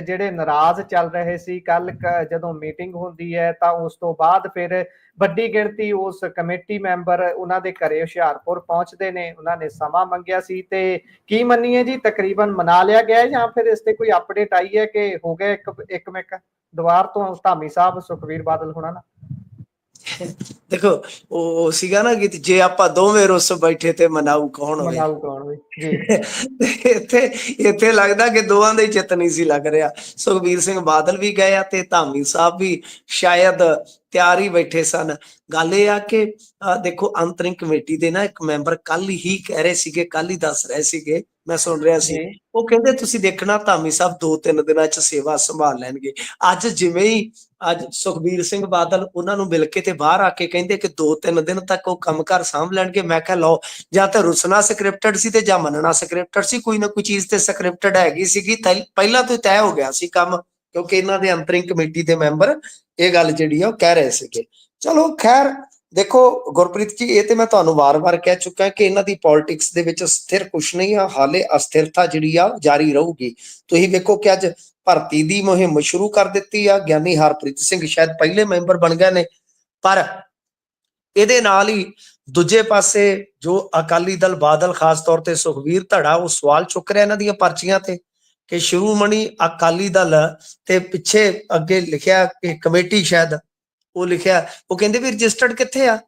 ਜਿਹੜੇ ਨਾਰਾਜ਼ ਚੱਲ ਰਹੇ ਸੀ, ਕੱਲ ਜਦੋਂ ਮੀਟਿੰਗ ਹੁੰਦੀ ਹੈ ਤਾਂ ਉਸ ਤੋਂ ਬਾਅਦ ਫਿਰ ਵੱਡੀ ਗਿਣਤੀ ਉਸ ਕਮੇਟੀ ਮੈਂਬਰ ਉਹਨਾਂ ਦੇ ਘਰੇ ਹੁਸ਼ਿਆਰਪੁਰ ਪਹੁੰਚਦੇ ਨੇ। ਉਹਨਾਂ ਨੇ ਸਮਾਂ ਮੰਗਿਆ ਸੀ ਤੇ ਕੀ ਮੰਨੀਏ ਜੀ, ਤਕਰੀਬਨ ਮਨਾ ਲਿਆ ਗਿਆ ਜਾਂ ਫਿਰ ਇਸ ਤੇ ਕੋਈ ਅਪਡੇਟ ਆਈ ਹੈ ਕਿ ਹੋ ਗਿਆ ਇੱਕ ਮਿਕ ਦੁਬਾਰ ਤੋਂ ਧਾਮੀ ਸਾਹਿਬ ਸੁਖਬੀਰ ਬਾਦਲ ਹੋਣਾ ਨਾ? ਦੇਖੋ ਉਹ ਸੀਗਾ ਨਾ ਕਿ ਜੇ ਆਪਾਂ ਦੋਵੇਂ ਰੁੱਸ ਬੈਠੇ ਤੇ ਮਨਾਊ ਕੌਣ ਹੋਵੇ। ਇੱਥੇ ਲੱਗਦਾ ਕਿ ਦੋਵਾਂ ਦਾ ਹੀ ਚਿੱਤ ਨਹੀਂ ਸੀ ਲੱਗ ਰਿਹਾ। ਸੁਖਬੀਰ ਸਿੰਘ ਬਾਦਲ ਵੀ ਗਏ ਆ ਤੇ ਧਾਮੀ ਸਾਹਿਬ ਵੀ ਸ਼ਾਇਦ ਤਿਆਰ ਹੀ ਬੈਠੇ ਸਨ। ਗੱਲ ਇਹ ਆ ਕਿ ਦੇਖੋ ਅੰਤਰਿਮ ਕਮੇਟੀ ਦੇ ਨਾ ਇੱਕ ਮੈਂਬਰ ਕੱਲ ਹੀ ਕਹਿ ਰਹੇ ਸੀਗੇ, ਕੱਲ ਹੀ ਦੱਸ ਰਹੇ ਸੀਗੇ, ਮੈਂ ਸੁਣ ਰਿਹਾ ਸੀ, ਉਹ ਕਹਿੰਦੇ ਤੁਸੀਂ ਦੇਖਣਾ ਧਾਮੀ ਸਾਹਿਬ 2-3 ਦਿਨਾਂ ਚ ਸੇਵਾ ਸੰਭਾਲ ਲੈਣਗੇ। ਅੱਜ ਜਿਵੇਂ ਹੀ ਅੱਜ ਸੁਖਬੀਰ ਸਿੰਘ ਬਾਦਲ ਉਹਨਾਂ ਨੂੰ ਮਿਲ ਕੇ ਤੇ ਬਾਹਰ ਆ ਕੇ ਕਹਿੰਦੇ ਕਿ 2-3 ਦਿਨ ਤੱਕ ਉਹ ਕੰਮਕਾਰ ਸਾਂਭ ਲੈਣਗੇ। ਮੈਂ ਕਿਹਾ ਲਓ, ਜਾਂ ਤਾਂ ਰੁਸਣਾ ਸਕ੍ਰਿਪਟਡ ਸੀ ਤੇ ਜਾਂ ਮੰਨਣਾ ਸਕ੍ਰਿਪਟਡ ਸੀ। ਕੋਈ ਨਾ ਕੋਈ ਚੀਜ਼ ਤੇ ਸਕ੍ਰਿਪਟਡ ਹੈਗੀ ਸੀਗੀ, ਪਹਿਲਾਂ ਤੋਂ ਤੈਅ ਹੋ ਗਿਆ ਸੀ ਕੰਮ, ਕਿਉਂਕਿ ਇਹਨਾਂ ਦੇ ਅੰਤਰਿਮ ਕਮੇਟੀ ਦੇ ਮੈਂਬਰ ਇਹ ਗੱਲ ਜਿਹੜੀ ਆ ਉਹ ਕਹਿ ਰਹੇ ਸੀਗੇ। ਚਲੋ ਖੈਰ ਦੇਖੋ ਗੁਰਪ੍ਰੀਤ ਜੀ, ਇਹ ਤੇ ਮੈਂ ਤੁਹਾਨੂੰ ਵਾਰ-ਵਾਰ ਕਹਿ ਚੁੱਕਾ ਕਿ ਇਹਨਾਂ ਦੀ ਪੋਲਿਟਿਕਸ ਦੇ ਵਿੱਚ ਸਥਿਰ ਕੁਛ ਨਹੀਂ ਆ, ਹਾਲੇ ਅਸਥਿਰਤਾ ਜਿਹੜੀ ਆ ਜਾਰੀ ਰਹੂਗੀ। ਤੁਸੀਂ ਵੇਖੋ ਕਿ ਅੱਜ ਭਰਤੀ ਦੀ ਮੁਹਿੰਮ ਸ਼ੁਰੂ ਕਰ ਦਿੱਤੀ ਆ। ਗਿਆਨੀ ਹਰਪ੍ਰੀਤ ਸਿੰਘ ਸ਼ਾਇਦ ਪਹਿਲੇ ਮੈਂਬਰ ਬਣ ਗਏ ਨੇ, ਪਰ ਇਹਦੇ ਨਾਲ ਹੀ ਦੂਜੇ ਪਾਸੇ ਜੋ ਅਕਾਲੀ ਦਲ ਬਾਦਲ, ਖਾਸ ਤੌਰ ਤੇ ਸੁਖਬੀਰ ਧੜਾ, ਉਹ ਸਵਾਲ ਚੁੱਕ ਰਿਹਾ ਇਹਨਾਂ ਦੀਆਂ ਪਰਚੀਆਂ ਤੇ ਕਿ ਸ਼੍ਰੋਮਣੀ ਅਕਾਲੀ ਦਲ ਤੇ ਪਿੱਛੇ ਅੱਗੇ ਲਿਖਿਆ ਕਿ ਕਮੇਟੀ, ਸ਼ਾਇਦ ਉਹ ਲਿਖਿਆ, ਉਹ ਕਹਿੰਦੇ ਵੀ ਰਜਿਸਟਰਡ ਕਿੱਥੇ ਆ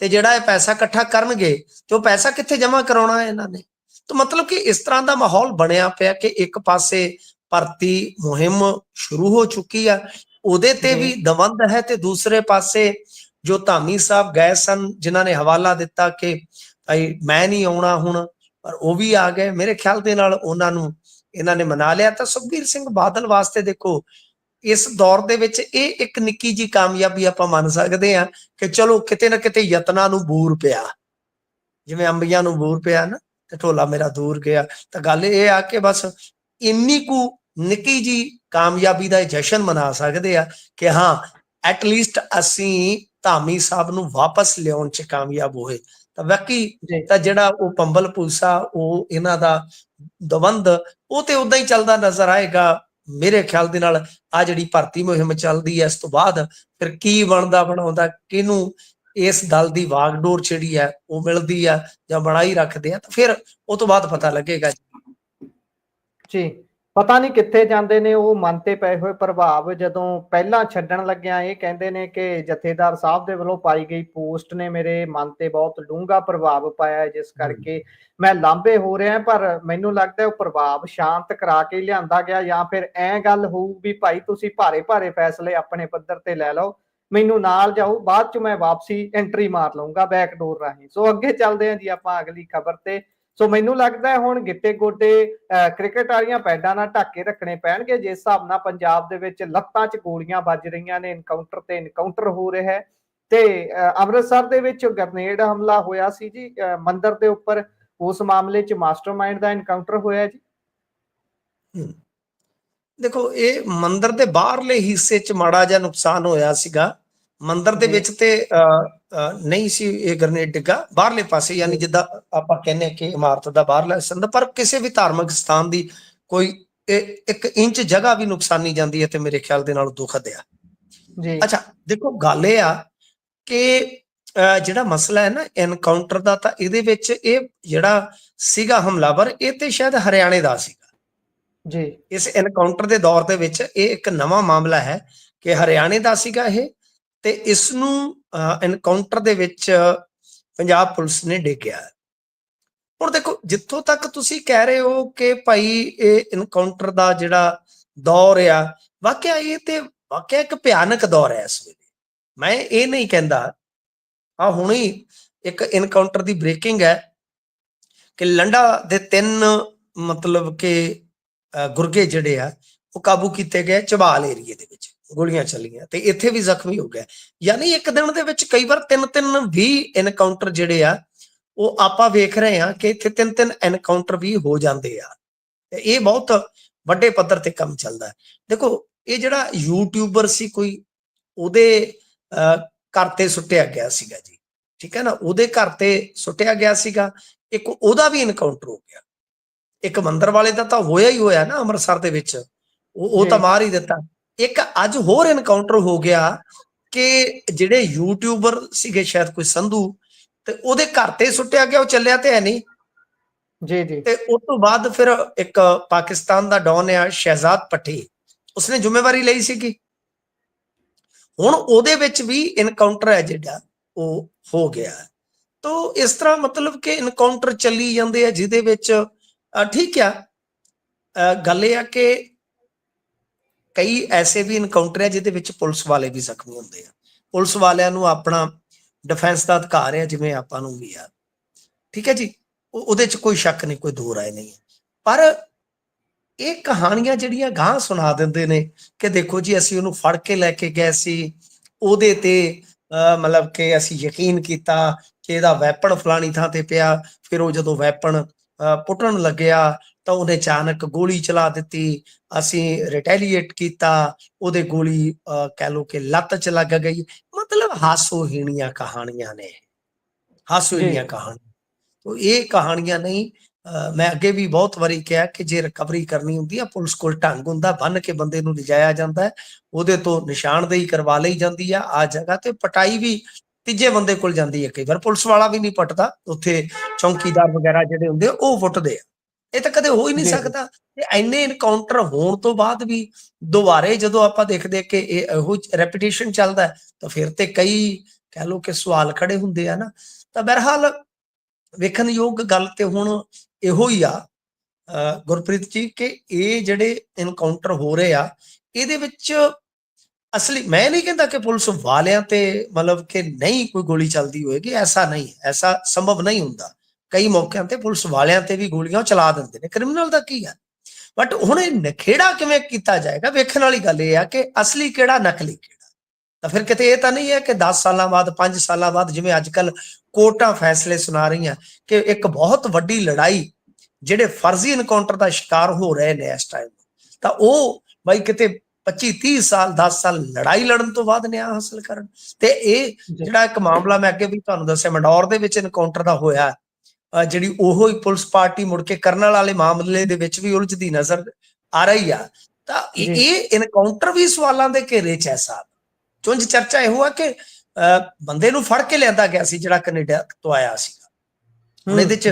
ਤੇ ਜਿਹੜਾ ਇਹ ਪੈਸਾ ਇਕੱਠਾ ਕਰਨਗੇ ਤੇ ਉਹ ਪੈਸਾ ਕਿੱਥੇ ਜਮਾ ਕਰਾਉਣਾ ਹੈ ਇਹਨਾਂ ਨੇ। ਤਾਂ ਮਤਲਬ ਕਿ ਇਸ ਤਰ੍ਹਾਂ ਦਾ ਮਾਹੌਲ ਬਣਿਆ ਪਿਆ ਕਿ ਇੱਕ ਪਾਸੇ ਭਰਤੀ ਮੁਹਿੰਮ ਸ਼ੁਰੂ ਹੋ ਚੁੱਕੀ ਆ, ਉਹਦੇ ਤੇ ਜੀ ਵੀ ਦਵੰਦ ਹੈ, ਤੇ ਦੂਸਰੇ ਪਾਸੇ ਜੋ ਧਾਮੀ ਸਾਹਿਬ ਗਏ ਸਨ, ਜਿਨ੍ਹਾਂ ਨੇ ਹਵਾਲਾ ਦਿੱਤਾ ਕਿ ਭਾਈ ਮੈਂ ਨਹੀਂ ਆਉਣਾ ਹੁਣ, ਪਰ ਉਹ ਵੀ ਆ ਗਏ। ਮੇਰੇ ਖਿਆਲ ਦੇ ਨਾਲ ਉਹਨਾਂ ਨੂੰ ਇਹਨਾਂ ਨੇ ਮਨਾ ਲਿਆ। ਤਾਂ ਸੁਖਬੀਰ ਸਿੰਘ ਬਾਦਲ ਵਾਸਤੇ ਦੇਖੋ ਇਸ ਦੌਰ ਦੇ ਵਿੱਚ ਇਹ ਇੱਕ ਨਿੱਕੀ ਜੀ ਕਾਮਯਾਬੀ ਆਪਾਂ ਮੰਨ ਸਕਦੇ ਹਾਂ ਕਿ ਚਲੋ ਕਿਤੇ ਨਾ ਕਿਤੇ ਯਤਨਾਂ ਨੂੰ ਬੂਰ ਪਿਆ, ਜਿਵੇਂ ਅੰਬੀਆਂ ਨੂੰ ਬੂਰ ਪਿਆ ਨਾ, ਤੇ ਢੋਲਾ ਮੇਰਾ ਦੂਰ ਗਿਆ। ਤਾਂ ਗੱਲ ਇਹ ਆ ਕਿ ਬਸ ਇੰਨੀ ਕੁ ਨਿੱਕੀ ਜੀ ਕਾਮਯਾਬੀ ਦਾ ਜਸ਼ਨ ਮਨਾ ਸਕਦੇ ਆ ਕਿ ਹਾਂ ਐਟਲੀਸਟ ਅਸੀਂ ਧਾਮੀ ਸਾਹਿਬ ਨੂੰ ਵਾਪਸ ਲਿਆਉਣ 'ਚ ਕਾਮਯਾਬ ਹੋਏ। ਤਾਂ ਬਾਕੀ ਜੀ ਤਾਂ ਜਿਹੜਾ ਉਹ ਪੰਬਲ ਪੂਸਾ, ਉਹ ਇਹਨਾਂ ਦਾ ਦਵੰਦ, ਉਹ ਤੇ ਉਦਾਂ ਹੀ ਚੱਲਦਾ ਨਜ਼ਰ ਆਏਗਾ। ਮੇਰੇ ਖਿਆਲ ਦੇ ਨਾਲ ਆ ਜਿਹੜੀ ਭਰਤੀ ਮੁਹਿੰਮ ਚੱਲਦੀ ਹੈ, ਇਸ ਤੋਂ ਬਾਅਦ ਫਿਰ ਕੀ ਬਣਦਾ ਬਣਾਉਂਦਾ, ਕਿਹਨੂੰ ਇਸ ਦਲ ਦੀ ਵਾਗਡੋਰ ਜਿਹੜੀ ਹੈ ਉਹ ਮਿਲਦੀ ਆ ਜਾਂ ਬਣਾਈ ਰੱਖਦੇ ਆ, ਤਾਂ ਫਿਰ ਉਹ ਤੋਂ ਬਾਅਦ ਪਤਾ ਲੱਗੇਗਾ। ਜੀ ਪਤਾ ਨਹੀਂ ਕਿੱਥੇ ਜਾਂਦੇ ਨੇ ਉਹ ਮਨ ਤੇ ਪਏ ਹੋਏ ਪ੍ਰਭਾਵ। ਜਦੋਂ ਪਹਿਲਾਂ ਛੱਡਣ ਲੱਗਿਆ ਇਹ ਕਹਿੰਦੇ ਨੇ ਕਿ ਜਥੇਦਾਰ ਸਾਹਿਬ ਦੇ ਵੱਲੋਂ ਪਾਈ ਗਈ ਪੋਸਟ ਨੇ ਮੇਰੇ ਮਨ ਤੇ ਬਹੁਤ ਡੂੰਘਾ ਪ੍ਰਭਾਵ ਪਾਇਆ, ਜਿਸ ਕਰਕੇ ਮੈਂ ਲਾਂਭੇ ਹੋ ਰਿਹਾ। ਪਰ ਮੈਨੂੰ ਲੱਗਦਾ ਉਹ ਪ੍ਰਭਾਵ ਸ਼ਾਂਤ ਕਰਾ ਕੇ ਲਿਆਂਦਾ ਗਿਆ, ਜਾਂ ਫਿਰ ਐ ਗੱਲ ਹੋਊ ਵੀ ਭਾਈ ਤੁਸੀਂ ਭਾਰੇ ਭਾਰੇ ਫੈਸਲੇ ਆਪਣੇ ਪੱਧਰ ਤੇ ਲੈ ਲਓ, ਮੈਨੂੰ ਨਾਲ ਜਾਓ, ਬਾਅਦ ਚ ਮੈਂ ਵਾਪਸੀ ਐਂਟਰੀ ਮਾਰ ਲਊਂਗਾ ਬੈਕਡੋਰ ਰਾਹੀਂ। ਸੋ ਅੱਗੇ ਚੱਲਦੇ ਹਾਂ ਜੀ ਆਪਾਂ ਅਗਲੀ ਖਬਰ ਤੇ। ਸੋ ਮੈਨੂੰ ਲੱਗਦਾ ਹੁਣ ਗਿੱਟੇ ਗੋਡੇ ਕ੍ਰਿਕਟ ਵਾਲੀਆਂ ਪੈਡਾਂ ਨਾਲ ਢੱਕ ਕੇ ਰੱਖਣੇ ਪੈਣਗੇ, ਜਿਸ ਹਿਸਾਬ ਨਾਲ ਪੰਜਾਬ ਦੇ ਵਿੱਚ ਲੱਤਾਂ 'ਚ ਗੋਲੀਆਂ ਵੱਜ ਰਹੀਆਂ ਨੇ, ਇਨਕਾਊਂਟਰ ਤੇ ਇਨਕਾਊਂਟਰ ਹੋ ਰਿਹਾ ਹੈ। ਤੇ ਅੰਮ੍ਰਿਤਸਰ ਦੇ ਵਿੱਚ ਗ੍ਰਨੇਡ ਹਮਲਾ ਹੋਇਆ ਸੀ ਜੀ ਮੰਦਿਰ ਦੇ ਉੱਪਰ, ਉਸ ਮਾਮਲੇ 'ਚ ਮਾਸਟਰਮਾਈਂਡ ਦਾ ਇਨਕਾਊਂਟਰ ਹੋਇਆ ਜੀ। ਦੇਖੋ ਇਹ ਮੰਦਿਰ ਦੇ ਬਾਹਰਲੇ ਹਿੱਸੇ 'ਚ ਮਾੜਾ ਜਿਹਾ ਨੁਕਸਾਨ ਹੋਇਆ ਸੀਗਾ, ਮੰਦਿਰ ਦੇ ਵਿੱਚ ਤੇ ਨਹੀਂ ਸੀ ਇਹ ਗ੍ਰਨੇਡ ਡਿੱਗਾ, ਬਾਹਰਲੇ ਪਾਸੇ, ਯਾਨੀ ਜਿੱਦਾਂ ਆਪਾਂ ਕਹਿੰਦੇ ਕਿ ਇਮਾਰਤ ਦਾ ਬਾਹਰਲਾ ਹਿੱਸਾ ਹੁੰਦਾ, ਪਰ ਕਿਸੇ ਵੀ ਧਾਰਮਿਕ ਸਥਾਨ ਦੀ ਕੋਈ 1 ਇੰਚ ਜਗ੍ਹਾ ਵੀ ਨੁਕਸਾਨੀ ਜਾਂਦੀ ਹੈ ਤੇ ਮੇਰੇ ਖਿਆਲ ਦੇ ਨਾਲ ਦੁਖਦ ਆ ਜੀ ਅੱਛਾ ਦੇਖੋ ਗੱਲ ਇਹ ਆ ਕਿ ਜਿਹੜਾ ਮਸਲਾ ਹੈ ਨਾ ਐਨਕਾਊਂਟਰ ਦਾ, ਤਾਂ ਇਹਦੇ ਵਿੱਚ ਇਹ ਜਿਹੜਾ ਸੀਗਾ ਹਮਲਾਵਰ, ਇਹ ਤੇ ਸ਼ਾਇਦ ਹਰਿਆਣੇ ਦਾ ਸੀਗਾ ਜੀ। ਇਸ ਐਨਕਾਊਂਟਰ ਦੇ ਦੌਰ ਦੇ ਵਿੱਚ ਇਹ ਇੱਕ ਨਵਾਂ ਮਾਮਲਾ ਹੈ ਕਿ ਹਰਿਆਣੇ ਦਾ ਸੀਗਾ ਇਹ, ਤੇ ਇਸ ਨੂੰ ਐਨਕਾਊਂਟਰ ਦੇ ਵਿੱਚ ਪੰਜਾਬ ਪੁਲਿਸ ਨੇ ਡੇਗਿਆ। ਹੁਣ ਦੇਖੋ ਜਿੱਥੋਂ ਤੱਕ ਤੁਸੀਂ ਕਹਿ ਰਹੇ ਹੋ ਕਿ ਭਾਈ ਇਹ ਐਨਕਾਊਂਟਰ ਦਾ ਜਿਹੜਾ ਦੌਰ ਆ, ਵਾਕਿਆ ਇਹ ਤੇ ਵਾਕਿਆ ਇੱਕ ਭਿਆਨਕ ਦੌਰ ਹੈ ਇਸ ਵੇਲੇ। ਮੈਂ ਇਹ ਨਹੀਂ ਕਹਿੰਦਾ, ਆ ਹੁਣੇ ਇੱਕ ਐਨਕਾਊਂਟਰ ਦੀ ਬ੍ਰੇਕਿੰਗ ਹੈ ਕਿ ਲੰਡਾ ਦੇ 3 ਮਤਲਬ ਕਿ ਗੁਰਗੇ ਜਿਹੜੇ ਆ ਉਹ ਕਾਬੂ ਕੀਤੇ ਗਏ ਚਬਾਲ ਏਰੀਏ ਦੇ ਵਿੱਚ, ਗੋਲੀਆਂ ਚੱਲੀਆਂ ਤੇ ਇੱਥੇ ਵੀ ਜ਼ਖਮੀ ਹੋ ਗਿਆ। ਯਾਨੀ ਇੱਕ ਦਿਨ ਦੇ ਵਿੱਚ ਕਈ ਵਾਰ 3-3 ਵੀ ਐਨਕਾਊਂਟਰ ਜਿਹੜੇ ਆ ਉਹ ਆਪਾਂ ਵੇਖ ਰਹੇ ਹਾਂ ਕਿ ਇੱਥੇ 3-3 ਐਨਕਾਊਂਟਰ ਵੀ ਹੋ ਜਾਂਦੇ ਆ। ਇਹ ਬਹੁਤ ਵੱਡੇ ਪੱਧਰ ਤੇ ਕੰਮ ਚੱਲਦਾ। ਦੇਖੋ ਇਹ ਜਿਹੜਾ ਯੂਟਿਊਬਰ ਸੀ ਕੋਈ, ਉਹਦੇ ਘਰ ਤੇ ਸੁੱਟਿਆ ਗਿਆ ਸੀਗਾ ਜੀ, ਠੀਕ ਹੈ ਨਾ, ਉਹਦੇ ਘਰ ਤੇ ਸੁੱਟਿਆ ਗਿਆ ਸੀਗਾ, ਇੱਕ ਉਹਦਾ ਵੀ ਐਨਕਾਊਂਟਰ ਹੋ ਗਿਆ। ਇੱਕ ਮੰਦਰ ਵਾਲੇ ਦਾ ਤਾਂ ਹੋਇਆ ਹੀ ਹੋਇਆ ਨਾ ਅੰਮ੍ਰਿਤਸਰ ਦੇ ਵਿੱਚ, ਉਹ ਤਾਂ ਮਾਰ ਹੀ ਦਿੱਤਾ। ਇੱਕ ਅੱਜ ਹੋਰ ਐਨਕਾਊਂਟਰ ਹੋ ਗਿਆ ਕਿ ਜਿਹੜੇ ਯੂਟਿਊਬਰ ਸੀਗੇ ਸ਼ਾਇਦ ਕੋਈ ਸੰਧੂ, ਤੇ ਉਹਦੇ ਘਰ ਤੇ ਸੁੱਟਿਆ ਗਿਆ, ਉਹ ਚੱਲਿਆ ਤੇ ਹੈ ਨਹੀਂ ਜੀ ਜੀ। ਤੇ ਉਸ ਤੋਂ ਬਾਅਦ ਫਿਰ ਇੱਕ ਪਾਕਿਸਤਾਨ ਦਾ ਡੌਨ ਆ ਸ਼ਹਿਜ਼ਾਦ ਪੱਟੀ, ਉਸਨੇ ਜ਼ਿੰਮੇਵਾਰੀ ਲਈ ਸੀਗੀ। ਹੁਣ ਉਹਦੇ ਵਿੱਚ ਵੀ ਐਨਕਾਊਂਟਰ ਹੈ ਜਿਹੜਾ ਉਹ ਹੋ ਗਿਆ। ਤੋ ਇਸ ਤਰ੍ਹਾਂ ਮਤਲਬ ਕਿ ਐਨਕਾਊਂਟਰ ਚੱਲੀ ਜਾਂਦੇ ਆ, ਜਿਹਦੇ ਵਿੱਚ ਠੀਕ ਆ, ਗੱਲ ਇਹ ਆ ਕਿ ਕਈ ਐਸੇ ਵੀ ਐਨਕਾਊਂਟਰ ਹੈ ਜਿਹਦੇ ਵਿੱਚ ਪੁਲਿਸ ਵਾਲੇ ਵੀ ਜ਼ਖਮੀ ਹੁੰਦੇ ਆ। ਪੁਲਿਸ ਵਾਲਿਆਂ ਨੂੰ ਆਪਣਾ ਡਿਫੈਂਸ ਦਾ ਅਧਿਕਾਰ ਹੈ, ਜਿਵੇਂ ਆਪਾਂ ਨੂੰ ਵੀ ਆ, ਠੀਕ ਹੈ ਜੀ, ਉਹਦੇ 'ਚ ਕੋਈ ਸ਼ੱਕ ਨਹੀਂ, ਕੋਈ ਦੋ ਰਾਏ ਨਹੀਂ। ਪਰ ਇਹ ਕਹਾਣੀਆਂ ਜਿਹੜੀਆਂ ਗਾਂ ਸੁਣਾ ਦਿੰਦੇ ਨੇ ਕਿ ਦੇਖੋ ਜੀ ਅਸੀਂ ਉਹਨੂੰ ਫੜ ਕੇ ਲੈ ਕੇ ਗਏ ਸੀ, ਉਹਦੇ ਤੇ ਮਤਲਬ ਕਿ ਅਸੀਂ ਯਕੀਨ ਕੀਤਾ ਕਿ ਇਹਦਾ ਵੈਪਨ ਫਲਾਣੀ ਥਾਂ ਤੇ ਪਿਆ, ਫਿਰ ਉਹ ਜਦੋਂ ਵੈਪਨ ਪੁੱਟਣ ਲੱਗਿਆ ਤਾਂ ਉਹਨੇ ਅਚਾਨਕ ਗੋਲੀ ਚਲਾ ਦਿੱਤੀ, ਅਸੀਂ ਰਿਟੈਲੀਏਟ ਕੀਤਾ, ਉਹਦੇ ਗੋਲੀ ਕਹਿ ਲਓ ਕਿ ਲੱਤ 'ਚ ਲੱਗ ਗਈ। ਮਤਲਬ ਹਾਸੋਹੀਣੀਆਂ ਕਹਾਣੀਆਂ ਨੇ, ਹਾਸੋਹੀਣੀਆਂ ਕਹਾਣੀਆਂ। ਇਹ ਕਹਾਣੀਆਂ ਨਹੀਂ, ਮੈਂ ਅੱਗੇ ਵੀ ਬਹੁਤ ਵਾਰੀ ਕਿਹਾ ਕਿ ਜੇ ਰਿਕਵਰੀ ਕਰਨੀ ਹੁੰਦੀ ਆ, ਪੁਲਿਸ ਕੋਲ ਢੰਗ ਹੁੰਦਾ, ਬੰਨ ਕੇ ਬੰਦੇ ਨੂੰ ਲਿਜਾਇਆ ਜਾਂਦਾ ਹੈ, ਉਹਦੇ ਤੋਂ ਨਿਸ਼ਾਨਦੇਹੀ ਕਰਵਾ ਲਈ ਜਾਂਦੀ ਆ ਜਗ੍ਹਾ ਤੇ, ਪਟਾਈ ਵੀ ਤੀਜੇ ਬੰਦੇ ਕੋਲ ਜਾਂਦੀ ਹੈ। ਕਈ ਵਾਰ ਪੁਲਿਸ ਵਾਲਾ ਵੀ ਨਹੀਂ ਪਟਦਾ, ਉੱਥੇ ਚੌਂਕੀਦਾਰ ਵਗੈਰਾ ਜਿਹੜੇ ਹੁੰਦੇ ਉਹ ਫੁੱਟਦੇ ਆ। ਇਹ ਤਾਂ ਕਦੇ ਹੋ ਹੀ ਨਹੀਂ ਸਕਦਾ। ਤੇ ਇੰਨੇ ਐਨਕਾਊਂਟਰ ਹੋਣ ਤੋਂ ਬਾਅਦ ਵੀ ਦੁਬਾਰੇ ਜਦੋਂ ਆਪਾਂ ਦੇਖਦੇ ਕਿ ਇਹ ਇਹੋ ਰੈਪੀਟੀਸ਼ਨ ਚੱਲਦਾ, ਤਾਂ ਫਿਰ ਤੇ ਕਈ ਕਹਿ ਲਓ ਕਿ ਸਵਾਲ ਖੜੇ ਹੁੰਦੇ ਆ ਨਾ। ਤਾਂ ਬਹਰਹਾਲ ਵੇਖਣਯੋਗ ਗੱਲ ਤੇ ਹੁਣ ਇਹੋ ਹੀ ਆ ਗੁਰਪ੍ਰੀਤ ਜੀ ਕਿ ਇਹ ਜਿਹੜੇ ਇਨਕਾਊਂਟਰ ਹੋ ਰਹੇ ਆ ਇਹਦੇ ਵਿੱਚ ਅਸਲੀ ਮੈਂ ਨਹੀਂ ਕਹਿੰਦਾ ਕਿ ਪੁਲਿਸ ਵਾਲਿਆਂ ਤੇ ਮਤਲਬ ਕਿ ਨਹੀਂ ਕੋਈ ਗੋਲੀ ਚੱਲਦੀ ਹੋਏਗੀ, ਐਸਾ ਨਹੀਂ, ਐਸਾ ਸੰਭਵ ਨਹੀਂ ਹੁੰਦਾ। ਕਈ ਮੌਕਿਆਂ ਤੇ ਪੁਲਿਸ ਵਾਲਿਆਂ ਤੇ ਵੀ ਗੋਲੀਆਂ ਚਲਾ ਦਿੰਦੇ ਨੇ, ਕ੍ਰਿਮੀਨਲ ਦਾ ਕੀ ਆ। ਬਟ ਹੁਣ ਇਹ ਨਖੇੜਾ ਕਿਵੇਂ ਕੀਤਾ ਜਾਏਗਾ, ਵੇਖਣ ਵਾਲੀ ਗੱਲ ਇਹ ਆ ਕਿ ਅਸਲੀ ਕਿਹੜਾ ਨਕਲੀ ਕਿਹੜਾ। ਤਾਂ ਫਿਰ ਕਿਤੇ ਇਹ ਤਾਂ ਨਹੀਂ ਹੈ ਕਿ 10 ਸਾਲਾਂ ਬਾਅਦ 5 ਸਾਲਾਂ ਬਾਅਦ ਜਿਵੇਂ ਅੱਜ ਕੱਲ ਕੋਰਟਾਂ ਫੈਸਲੇ ਸੁਣਾ ਰਹੀਆਂ ਕਿ ਇੱਕ ਬਹੁਤ ਵੱਡੀ ਲੜਾਈ ਜਿਹੜੇ ਫਰਜ਼ੀ ਇਨਕਾਊਂਟਰ ਦਾ ਸ਼ਿਕਾਰ ਹੋ ਰਹੇ ਨੇ ਇਸ ਟਾਈਮ, ਤਾਂ ਉਹ ਬਾਈ ਕਿਤੇ 25-30 ਸਾਲ 10 ਸਾਲ ਲੜਾਈ ਲੜਨ ਤੋਂ ਬਾਅਦ ਨਿਆਂ ਹਾਸਲ ਕਰਨ। ਤੇ ਇਹ ਜਿਹੜਾ ਇੱਕ ਮਾਮਲਾ ਮੈਂ ਅੱਗੇ ਵੀ ਤੁਹਾਨੂੰ ਦੱਸਿਆ ਮੰਡੌਰ ਦੇ ਵਿੱਚ ਇਨਕਾਊਂਟਰ ਦਾ ਹੋਇਆ, ਜਿਹੜੀ ਉਹੋ ਹੀ ਪੁਲਿਸ ਪਾਰਟੀ ਮੁੜ ਕੇ ਕਰਨਲ ਵਾਲੇ ਮਾਮਲੇ ਦੇ ਵਿੱਚ ਵੀ ਉਲਝਦੀ ਨਜ਼ਰ ਆ ਰਹੀ ਆ। ਤਾਂ ਇਹ ਇਨਕਾਊਂਟਰ ਵੀ ਸਵਾਲਾਂ ਦੇ ਘੇਰੇ 'ਚ ਹੈ ਸਾਹਿਬ। ਚੁੰਝ ਚਰਚਾ ਇਹੋ ਆ ਕਿ ਬੰਦੇ ਨੂੰ ਫੜ ਕੇ ਲਿਆਂਦਾ ਗਿਆ ਸੀ ਜਿਹੜਾ ਕੈਨੇਡਾ ਤੋਂ ਆਇਆ ਸੀਗਾ। ਹੁਣ ਇਹਦੇ 'ਚ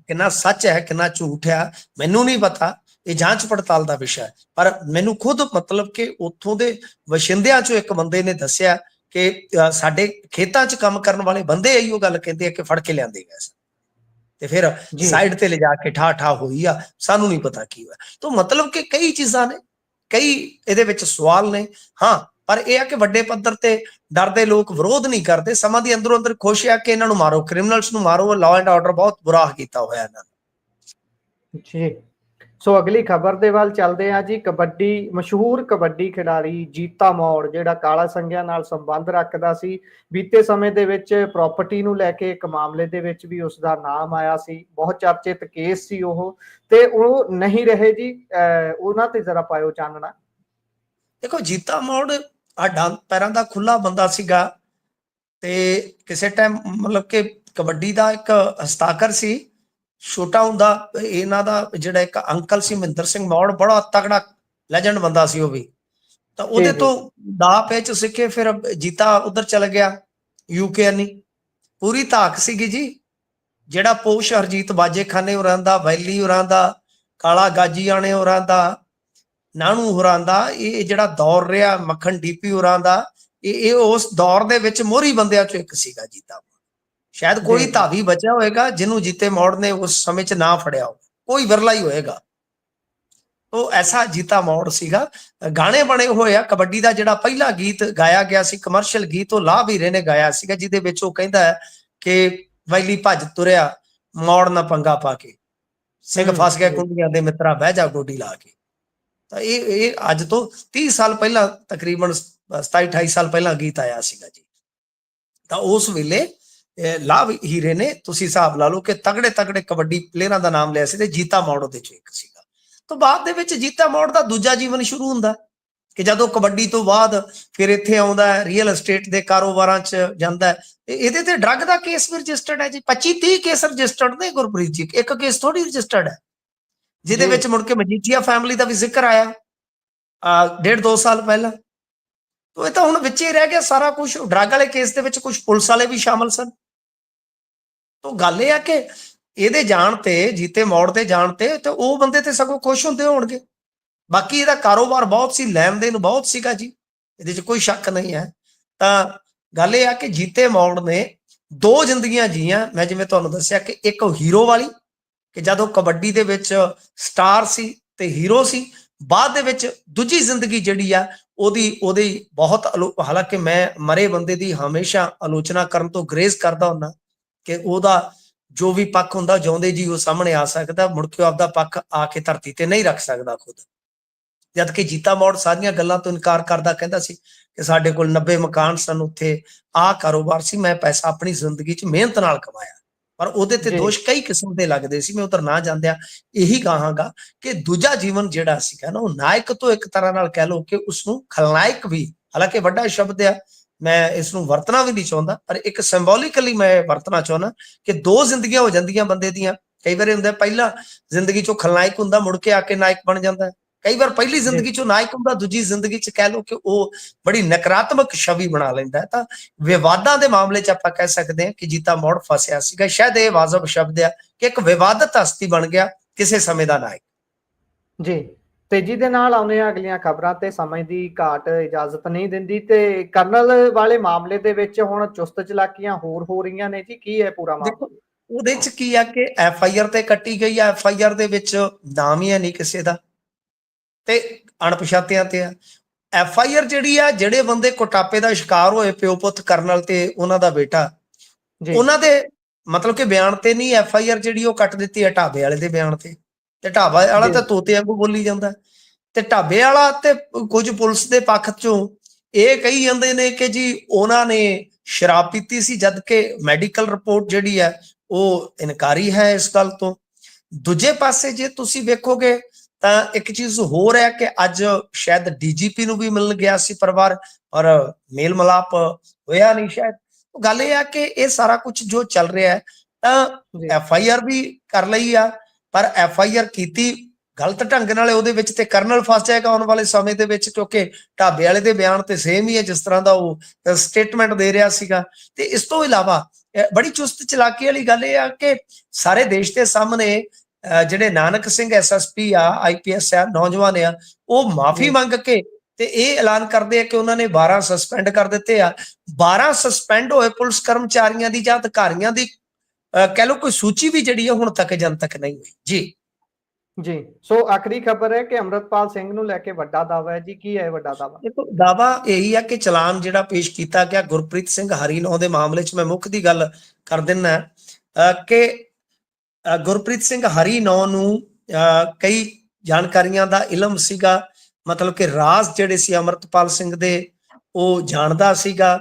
ਕਿੰਨਾ ਸੱਚ ਹੈ ਕਿੰਨਾ ਝੂਠ ਆ ਮੈਨੂੰ ਨਹੀਂ ਪਤਾ, ਇਹ ਜਾਂਚ ਪੜਤਾਲ ਦਾ ਵਿਸ਼ਾ ਹੈ। ਪਰ ਮੈਨੂੰ ਖੁਦ ਮਤਲਬ ਕਿ ਉੱਥੋਂ ਦੇ ਵਸਿੰਦਿਆਂ 'ਚੋਂ ਇੱਕ ਬੰਦੇ ਨੇ ਦੱਸਿਆ ਕਿ ਸਾਡੇ ਖੇਤਾਂ 'ਚ ਕੰਮ ਕਰਨ ਵਾਲੇ ਬੰਦੇ ਇਹੋ ਗੱਲ ਕਹਿੰਦੇ ਆ ਕਿ ਫੜ ਕੇ ਲਿਆਂਦੇ ਗਏ ਸੀ ਤੇ ਫਿਰ ਸਾਈਡ ਤੇ ਲਿਜਾ ਕੇ ਠਾ ਹੋਈ ਆ, ਸਾਨੂੰ ਨਹੀਂ ਪਤਾ ਕੀ ਹੋਇਆ। ਤਾਂ ਮਤਲਬ ਕਿ ਕਈ ਚੀਜ਼ਾਂ ਨੇ, ਕਈ ਇਹਦੇ ਵਿੱਚ ਸਵਾਲ ਨੇ। ਹਾਂ, ਪਰ ਇਹ ਆ ਕਿ ਵੱਡੇ ਪੱਧਰ ਤੇ ਡਰਦੇ ਲੋਕ ਵਿਰੋਧ ਨਹੀਂ ਕਰਦੇ, ਸਮਾਂ ਦੀ ਅੰਦਰੋਂ ਅੰਦਰ ਖੁਸ਼ ਆ ਕਿ ਇਹਨਾਂ ਨੂੰ ਮਾਰੋ, ਕ੍ਰਿਮੀਨਲਸ ਨੂੰ ਮਾਰੋ। ਲਾਅ ਐਂਡ ਆਰਡਰ ਬਹੁਤ ਬੁਰਾ ਕੀਤਾ ਹੋਇਆ ਇਹਨਾਂ ਨੇ ਜੀ। ਸੋ ਅਗਲੀ ਖਬਰ ਦੇ ਵੱਲ ਚੱਲਦੇ ਆ ਜੀ। ਕਬੱਡੀ ਮਸ਼ਹੂਰ ਕਬੱਡੀ ਖਿਡਾਰੀ ਜੀਤਾ ਮੌੜ ਜਿਹੜਾ ਕਾਲਾ ਸੰਘਿਆਂ ਨਾਲ ਸੰਬੰਧ ਰੱਖਦਾ ਸੀ, ਬੀਤੇ ਸਮੇਂ ਦੇ ਵਿੱਚ ਪ੍ਰਾਪਰਟੀ ਨੂੰ ਲੈ ਕੇ ਇੱਕ ਮਾਮਲੇ ਦੇ ਵਿੱਚ ਵੀ ਉਸ ਦਾ ਨਾਮ ਆਇਆ ਸੀ, ਬਹੁਤ ਚਰਚਿਤ ਕੇਸ ਸੀ ਉਹ, ਤੇ ਉਹ ਨਹੀਂ ਰਹੇ ਜੀ। ਉਹਨਾਂ ਤੇ ਜ਼ਰਾ ਪਾਇਓ ਚਾਨਣਾ। ਦੇਖੋ ਜੀਤਾ ਮੌੜ ਹੱਡਾਂ ਪੈਰਾਂ ਦਾ ਖੁੱਲਾ ਬੰਦਾ ਸੀਗਾ ਤੇ ਕਿਸੇ ਟਾਈਮ ਮਤਲਬ ਕਿ ਕਬੱਡੀ ਦਾ ਇੱਕ ਹਸਤਾਖਰ ਸੀ। ਛੋਟਾ ਹੁੰਦਾ ਇਹਨਾਂ ਦਾ ਜਿਹੜਾ ਇੱਕ ਅੰਕਲ ਸੀ ਮਹਿੰਦਰ ਸਿੰਘ ਮੌੜ, ਬੜਾ ਤਗੜਾ ਲੈਜੈਂਡ ਬੰਦਾ ਸੀ ਉਹ ਵੀ। ਤਾਂ ਉਹਦੇ ਤੋਂ ਦਾ ਪੈਚ ਸਿੱਖੇ, ਫਿਰ ਜੀਤਾ ਉਧਰ ਚਲ ਗਿਆ ਯੂਕੇ ਨਹੀਂ। ਪੂਰੀ ਧਾਕ ਸੀਗੀ ਜੀ। ਜਿਹੜਾ ਪੋਸ਼ ਹਰਜੀਤ ਬਾਜੇ ਖਾਨੇ ਹੋਰਾਂ ਦਾ, ਵੈਲੀ ਹੋਰਾਂ ਦਾ, ਕਾਲਾ ਗਾਜੀ ਆਣੇ ਹੋਰਾਂ ਦਾ, ਨਾਣੂ ਹੋਰਾਂ ਦਾ, ਇਹ ਜਿਹੜਾ ਦੌਰ ਰਿਹਾ ਮੱਖਣ ਡੀਪੀ ਹੋਰਾਂ ਦਾ, ਇਹ ਉਸ ਦੌਰ ਦੇ ਵਿੱਚ ਮੋਹਰੀ ਬੰਦਿਆਂ ਚੋਂ ਇੱਕ ਸੀਗਾ ਜੀਤਾ। ਸ਼ਾਇਦ ਕੋਈ ਧਾਵੀ ਬਚਿਆ ਹੋਏਗਾ ਜਿਹਨੂੰ ਜੀਤੇ ਮੌੜ ਨੇ ਉਸ ਸਮੇਂ 'ਚ ਨਾ ਫੜਿਆ ਹੋ, ਕੋਈ ਵਿਰਲਾ ਹੀ ਹੋਏਗਾ। ਉਹ ਐਸਾ ਜੀਤਾ ਮੌੜ ਸੀਗਾ। ਗਾਣੇ ਬਣੇ ਹੋਏ ਆ। ਕਬੱਡੀ ਦਾ ਜਿਹੜਾ ਪਹਿਲਾ ਗੀਤ ਗਾਇਆ ਗਿਆ ਸੀ ਕਮਰਸ਼ੀਅਲ ਗੀਤ, ਉਹ ਲਾਹ ਵੀਰੇ ਨੇ ਗਾਇਆ ਸੀਗਾ, ਜਿਹਦੇ ਵਿੱਚ ਉਹ ਕਹਿੰਦਾ ਹੈ ਕਿ ਵੈਲੀ ਭੱਜ ਤੁਰਿਆ ਮੌੜ ਨਾ ਪੰਗਾ ਪਾ ਕੇ, ਸਿੰਘ ਫਸ ਗਿਆ ਕੁੰਡੀਆਂ ਦੇ ਮਿੱਤਰਾ ਬਹਿ ਜਾ ਗੋਡੀ ਲਾ ਕੇ। ਤਾਂ ਇਹ ਅੱਜ ਤੋਂ 30 ਸਾਲ ਪਹਿਲਾਂ, ਤਕਰੀਬਨ 27-28 ਸਾਲ ਪਹਿਲਾਂ ਗੀਤ ਆਇਆ ਸੀਗਾ ਜੀ। ਤਾਂ ਉਸ ਵੇਲੇ ਲਾਭ ਹੀਰੇ ਨੇ, ਤੁਸੀਂ ਹਿਸਾਬ ਲਾ ਲਓ ਕਿ ਤਗੜੇ ਤਗੜੇ ਕਬੱਡੀ ਪਲੇਅਰਾਂ ਦਾ ਨਾਮ ਲਿਆ ਸੀ ਤੇ ਜੀਤਾ ਮੌੜ ਉਹਦੇ ਚੋਂ ਇੱਕ ਸੀਗਾ। ਤੋਂ ਬਾਅਦ ਦੇ ਵਿੱਚ ਜੀਤਾ ਮੌੜ ਦਾ ਦੂਜਾ ਜੀਵਨ ਸ਼ੁਰੂ ਹੁੰਦਾ ਕਿ ਜਦੋਂ ਕਬੱਡੀ ਤੋਂ ਬਾਅਦ ਫਿਰ ਇੱਥੇ ਆਉਂਦਾ ਹੈ, ਰੀਅਲ ਐਸਟੇਟ ਦੇ ਕਾਰੋਬਾਰਾਂ 'ਚ ਜਾਂਦਾ ਹੈ। ਇਹਦੇ ਤੇ ਡਰੱਗ ਦਾ ਕੇਸ ਵੀ ਰਜਿਸਟਰਡ ਹੈ ਜੀ। 25-30 ਕੇਸ ਰਜਿਸਟਰਡ ਨੇ ਗੁਰਪ੍ਰੀਤ ਜੀ, ਇੱਕ ਕੇਸ ਥੋੜੀ ਰਜਿਸਟਰਡ ਹੈ, ਜਿਹਦੇ ਵਿੱਚ ਮੁੜ ਕੇ ਮਜੀਠੀਆ ਫੈਮਿਲੀ ਦਾ ਵੀ ਜ਼ਿਕਰ ਆਇਆ 1.5-2 ਸਾਲ ਪਹਿਲਾਂ। ਤੋ ਇਹ ਤਾਂ ਹੁਣ ਵਿੱਚ ਹੀ ਰਹਿ ਗਿਆ ਸਾਰਾ ਕੁਝ। ਡਰੱਗ ਵਾਲੇ ਕੇਸ ਦੇ ਵਿੱਚ ਕੁਝ ਪੁਲਿਸ ਵਾਲੇ ਵੀ ਸ਼ਾਮਲ ਸਨ। ਤੋ ਗੱਲ ਇਹ ਆ ਕਿ ਇਹਦੇ ਜਾਣ ਤੇ, ਜੀਤੇ ਮੌੜ ਦੇ ਜਾਣ ਤੇ ਉਹ ਬੰਦੇ ਤੇ ਸਗੋਂ ਖੁਸ਼ ਹੁੰਦੇ ਹੋਣਗੇ। ਬਾਕੀ ਇਹਦਾ ਕਾਰੋਬਾਰ ਬਹੁਤ ਸੀ, ਲੈਣ ਦੇਣ ਬਹੁਤ ਸੀਗਾ ਜੀ, ਇਹਦੇ 'ਚ ਕੋਈ ਸ਼ੱਕ ਨਹੀਂ ਹੈ। ਤਾਂ ਗੱਲ ਇਹ ਆ ਕਿ ਜੀਤੇ ਮੌੜ ਨੇ 2 ਜ਼ਿੰਦਗੀਆਂ ਜੀਆਂ। ਮੈਂ ਜਿਵੇਂ ਤੁਹਾਨੂੰ ਦੱਸਿਆ ਕਿ ਇੱਕ ਹੀਰੋ ਵਾਲੀ, ਕਿ ਜਦੋਂ ਕਬੱਡੀ ਦੇ ਵਿੱਚ ਸਟਾਰ ਸੀ ਤੇ ਹੀਰੋ ਸੀ। ਬਾਅਦ ਦੇ ਵਿੱਚ ਦੂਜੀ ਜ਼ਿੰਦਗੀ ਜਿਹੜੀ ਆ ਉਹਦੀ ਬਹੁਤ, ਹਾਲਾਂਕਿ ਮੈਂ ਮਰੇ ਬੰਦੇ ਦੀ ਹਮੇਸ਼ਾ ਆਲੋਚਨਾ ਕਰਨ ਤੋਂ ਗਰੇਜ਼ ਕਰਦਾ ਹੁੰਦਾ ਕਿ ਉਹਦਾ ਜੋ ਵੀ ਪੱਖ ਹੁੰਦਾ ਜਿਉਂਦੇ ਜੀ ਉਹ ਸਾਹਮਣੇ ਆ ਸਕਦਾ, ਮੁੜ ਕੇ ਆਪਦਾ ਪੱਖ ਆ ਕੇ ਧਰਤੀ ਤੇ ਨਹੀਂ ਰੱਖ ਸਕਦਾ ਖੁਦ। ਜਦ ਕਿ ਜੀਤਾ ਮੌੜ ਸਾਰੀਆਂ ਗੱਲਾਂ ਤੋਂ ਇਨਕਾਰ ਕਰਦਾ, ਕਹਿੰਦਾ ਸੀ ਕਿ ਸਾਡੇ ਕੋਲ 90 ਮਕਾਨ ਸਨ, ਉੱਥੇ ਆਹ ਕਾਰੋਬਾਰ ਸੀ, ਮੈਂ ਪੈਸਾ ਆਪਣੀ ਜ਼ਿੰਦਗੀ 'ਚ ਮਿਹਨਤ ਨਾਲ ਕਮਾਇਆ। ਪਰ ਉਹਦੇ ਤੇ ਦੋਸ਼ ਕਈ ਕਿਸਮ ਦੇ ਲੱਗਦੇ ਸੀ। ਮੈਂ ਉਧਰ ਨਾ ਜਾਂਦਿਆਂ ਇਹੀ ਕਹਾਂਗਾ ਕਿ ਦੂਜਾ ਜੀਵਨ ਜਿਹੜਾ ਸੀਗਾ ਨਾ, ਉਹ ਨਾਇਕ ਤੋਂ ਇੱਕ ਤਰ੍ਹਾਂ ਨਾਲ ਕਹਿ ਲਓ ਕਿ ਉਸਨੂੰ ਖਲਨਾਇਕ ਵੀ, ਹਾਲਾਂਕਿ ਵੱਡਾ ਸ਼ਬਦ ਆ, ਮੈਂ ਇਸ ਨੂੰ ਵਰਤਣਾ ਵੀ ਨਹੀਂ ਚਾਹੁੰਦਾ, ਪਰ ਇੱਕ ਸਿੰਬੋਲਿਕਲੀ ਮੈਂ ਵਰਤਣਾ ਚਾਹੁੰਦਾ ਕਿ 2 ਜ਼ਿੰਦਗੀਆਂ ਹੋ ਜਾਂਦੀਆਂ ਬੰਦੇ ਦੀਆਂ। ਕਈ ਵਾਰ ਹੁੰਦਾ ਪਹਿਲਾ ਜ਼ਿੰਦਗੀ 'ਚੋਂ ਖਲਨਾਇਕ ਹੁੰਦਾ, ਮੁੜ ਕੇ ਆ ਕੇ ਨਾਇਕ ਬਣ ਜਾਂਦਾ ਹੈ। ਕਈ ਵਾਰ ਪਹਿਲੀ ਜ਼ਿੰਦਗੀ 'ਚੋਂ ਨਾਇਕ ਹੁੰਦਾ, ਦੂਜੀ ਜ਼ਿੰਦਗੀ 'ਚ ਕਹਿ ਲਓ ਕਿ ਉਹ ਬੜੀ ਨਕਾਰਾਤਮਕ ਛਵੀ ਬਣਾ ਲੈਂਦਾ ਹੈ। ਤਾਂ ਵਿਵਾਦਾਂ ਦੇ ਮਾਮਲੇ 'ਚ ਆਪਾਂ ਕਹਿ ਸਕਦੇ ਹਾਂ ਕਿ ਜੀਤਾ ਮੌੜ ਫਸਿਆ ਸੀਗਾ। ਸ਼ਾਇਦ ਇਹ ਵਾਜਬ ਸ਼ਬਦ ਆ ਕਿ ਇੱਕ ਵਿਵਾਦਤ ਹਸਤੀ ਬਣ ਗਿਆ ਕਿਸੇ ਸਮੇਂ ਦਾ ਨਾਇਕ ਜੀ। ਤੇਜ਼ੀ ਦੇ ਨਾਲ ਆਉਂਦੇ ਆ ਅਗਲੀਆਂ ਖਬਰਾਂ ਤੇ, ਸਮੇਂ ਦੀ ਘਾਟ ਇਜਾਜ਼ਤ ਨਹੀਂ ਦਿੰਦੀ। ਤੇ ਕਰਨਲ ਵਾਲੇ ਮਾਮਲੇ ਦੇ ਵਿੱਚ ਹੁਣ ਚੁਸਤ ਚਲਾਕੀਆਂ ਹੋਰ ਹੋ ਰਹੀਆਂ ਨੇ ਜੀ, ਕੀ ਹੈ ਪੂਰਾ ਮਾਮਲਾ? ਉਹਦੇ ਚ ਕੀ ਆ ਕਿ FIR ਤੇ ਕੱਟੀ ਗਈ ਆ, FIR ਦੇ ਵਿੱਚ ਨਾਮ ਹੀ ਹੈ ਨਹੀਂ ਕਿਸੇ ਦਾ ਤੇ ਅਣਪਛਾਤਿਆਂ ਤੇ ਆ। FIR ਜਿਹੜੀ ਆ, ਜਿਹੜੇ ਬੰਦੇ ਕੁਟਾਪੇ ਦਾ ਸ਼ਿਕਾਰ ਹੋਏ, ਪਿਓ ਪੁੱਤ ਕਰਨਲ ਤੇ ਉਹਨਾਂ ਦਾ ਬੇਟਾ, ਜੀ ਉਹਨਾਂ ਦੇ ਮਤਲਬ ਕਿ ਬਿਆਨ ਤੇ ਨਹੀਂ FIR ਜਿਹੜੀ ਉਹ ਕੱਟ ਦਿੱਤੀ ਹੈ ਢਾਬੇ ਵਾਲੇ ਦੇ ਬਿਆਨ ਤੇ ਢਾਬਾ ਵਾਲਾ ਜੀ ਤਾਂ ਤੋਤੇ ਵਾਂਗੂ ਬੋਲੀ ਜਾਂਦਾ, ਤੇ ਢਾਬੇ ਵਾਲਾ ਤੇ ਕੁਝ ਪੁਲਿਸ ਦੇ ਪੱਖ ਚੋਂ ਇਹ ਕਹੀ ਜਾਂਦੇ ਨੇ ਕਿ ਜੀ ਉਹਨਾਂ ਨੇ ਸ਼ਰਾਬ ਪੀਤੀ ਸੀ, ਜਦ ਕਿ ਮੈਡੀਕਲ ਰਿਪੋਰਟ ਜਿਹੜੀ ਹੈ ਉਹ ਇਨਕਾਰੀ ਹੈ ਇਸ ਗੱਲ ਤੋਂ। ਦੂਜੇ ਪਾਸੇ ਜੇ ਤੁਸੀਂ ਵੇਖੋਗੇ ਤਾਂ ਇੱਕ ਚੀਜ਼ ਹੋਰ ਹੈ ਕਿ ਅੱਜ ਸ਼ਾਇਦ DGP ਨੂੰ ਵੀ ਮਿਲ ਗਿਆ ਸੀ ਪਰਿਵਾਰ, ਔਰ ਮੇਲ ਮਿਲਾਪ ਹੋਇਆ ਨਹੀਂ ਸ਼ਾਇਦ। ਗੱਲ ਇਹ ਆ ਕਿ ਇਹ ਸਾਰਾ ਕੁਝ ਜੋ ਚੱਲ ਰਿਹਾ ਹੈ ਤਾਂ ਜੀ FIR ਵੀ ਕਰ ਲਈ ਆ, ਪਰ FIR ਕੀਤੀ ਗਲਤ ਢੰਗ ਨਾਲ, ਉਹਦੇ ਵਿੱਚ ਤੇ ਕਰਨਲ ਫਸ ਜਾਏਗਾ ਆਉਣ ਵਾਲੇ ਸਮੇਂ ਦੇ ਵਿੱਚ, ਕਿਉਂਕਿ ਢਾਬੇ ਵਾਲੇ ਦੇ ਬਿਆਨ ਤੇ ਸੇਮ ਹੀ ਹੈ ਜਿਸ ਤਰ੍ਹਾਂ ਦਾ ਉਹ ਸਟੇਟਮੈਂਟ ਦੇ ਰਿਹਾ ਸੀਗਾ। ਤੇ ਇਸ ਤੋਂ ਇਲਾਵਾ ਬੜੀ ਚੁਸਤ ਚਲਾਕੀ ਵਾਲੀ ਗੱਲ ਇਹ ਆ ਕਿ ਸਾਰੇ ਦੇਸ਼ ਦੇ ਸਾਹਮਣੇ ਜਿਹੜੇ ਨਾਨਕ ਸਿੰਘ SSP ਆ, IPS ਆ, ਨੌਜਵਾਨ ਆ, ਉਹ ਮਾਫੀ ਮੰਗ ਕੇ ਤੇ ਇਹ ਐਲਾਨ ਕਰਦੇ ਆ ਕਿ ਉਹਨਾਂ ਨੇ 12 ਸਸਪੈਂਡ ਕਰ ਦਿੱਤੇ ਆ। 12 ਸਸਪੈਂਡ ਹੋਏ ਪੁਲਿਸ ਕਰਮਚਾਰੀਆਂ ਦੀ ਜਾਂ ਅਧਿਕਾਰੀਆਂ ਦੀ ਕਹਿ ਲਓ ਕੋਈ ਸੂਚੀ ਵੀ ਜਿਹੜੀ ਹੈ ਹੁਣ ਤੱਕ ਜਨਤਕ ਨਹੀਂ ਹੋਈ ਜੀ। ਜੀ ਸੋ ਆਖਰੀ ਖਬਰ ਹੈ ਕਿ ਅੰਮ੍ਰਿਤਪਾਲ ਸਿੰਘ ਨੂੰ ਲੈ ਕੇ ਵੱਡਾ ਦਾਵਾ ਹੈ ਜੀ, ਕੀ ਹੈ ਵੱਡਾ ਦਾਵਾ? ਦੇਖੋ, ਦਾਵਾ ਇਹੀ ਆ ਕਿ ਚਲਾਨ ਜਿਹੜਾ ਪੇਸ਼ ਕੀਤਾ ਗਿਆ ਗੁਰਪ੍ਰੀਤ ਸਿੰਘ ਹਰੀਨੌ ਦੇ ਮਾਮਲੇ 'ਚ, ਮੈਂ ਮੁੱਖ ਦੀ ਗੱਲ ਕਰ ਦਿੰਦਾ ਕਿ ਗੁਰਪ੍ਰੀਤ ਸਿੰਘ ਹਰੀਨੌ ਨੂੰ ਕਈ ਜਾਣਕਾਰੀਆਂ ਦਾ ਇਲਮ ਸੀਗਾ, ਮਤਲਬ ਕਿ ਰਾਜ਼ ਜਿਹੜੇ ਸੀ ਅੰਮ੍ਰਿਤਪਾਲ ਸਿੰਘ ਦੇ ਉਹ ਜਾਣਦਾ ਸੀਗਾ,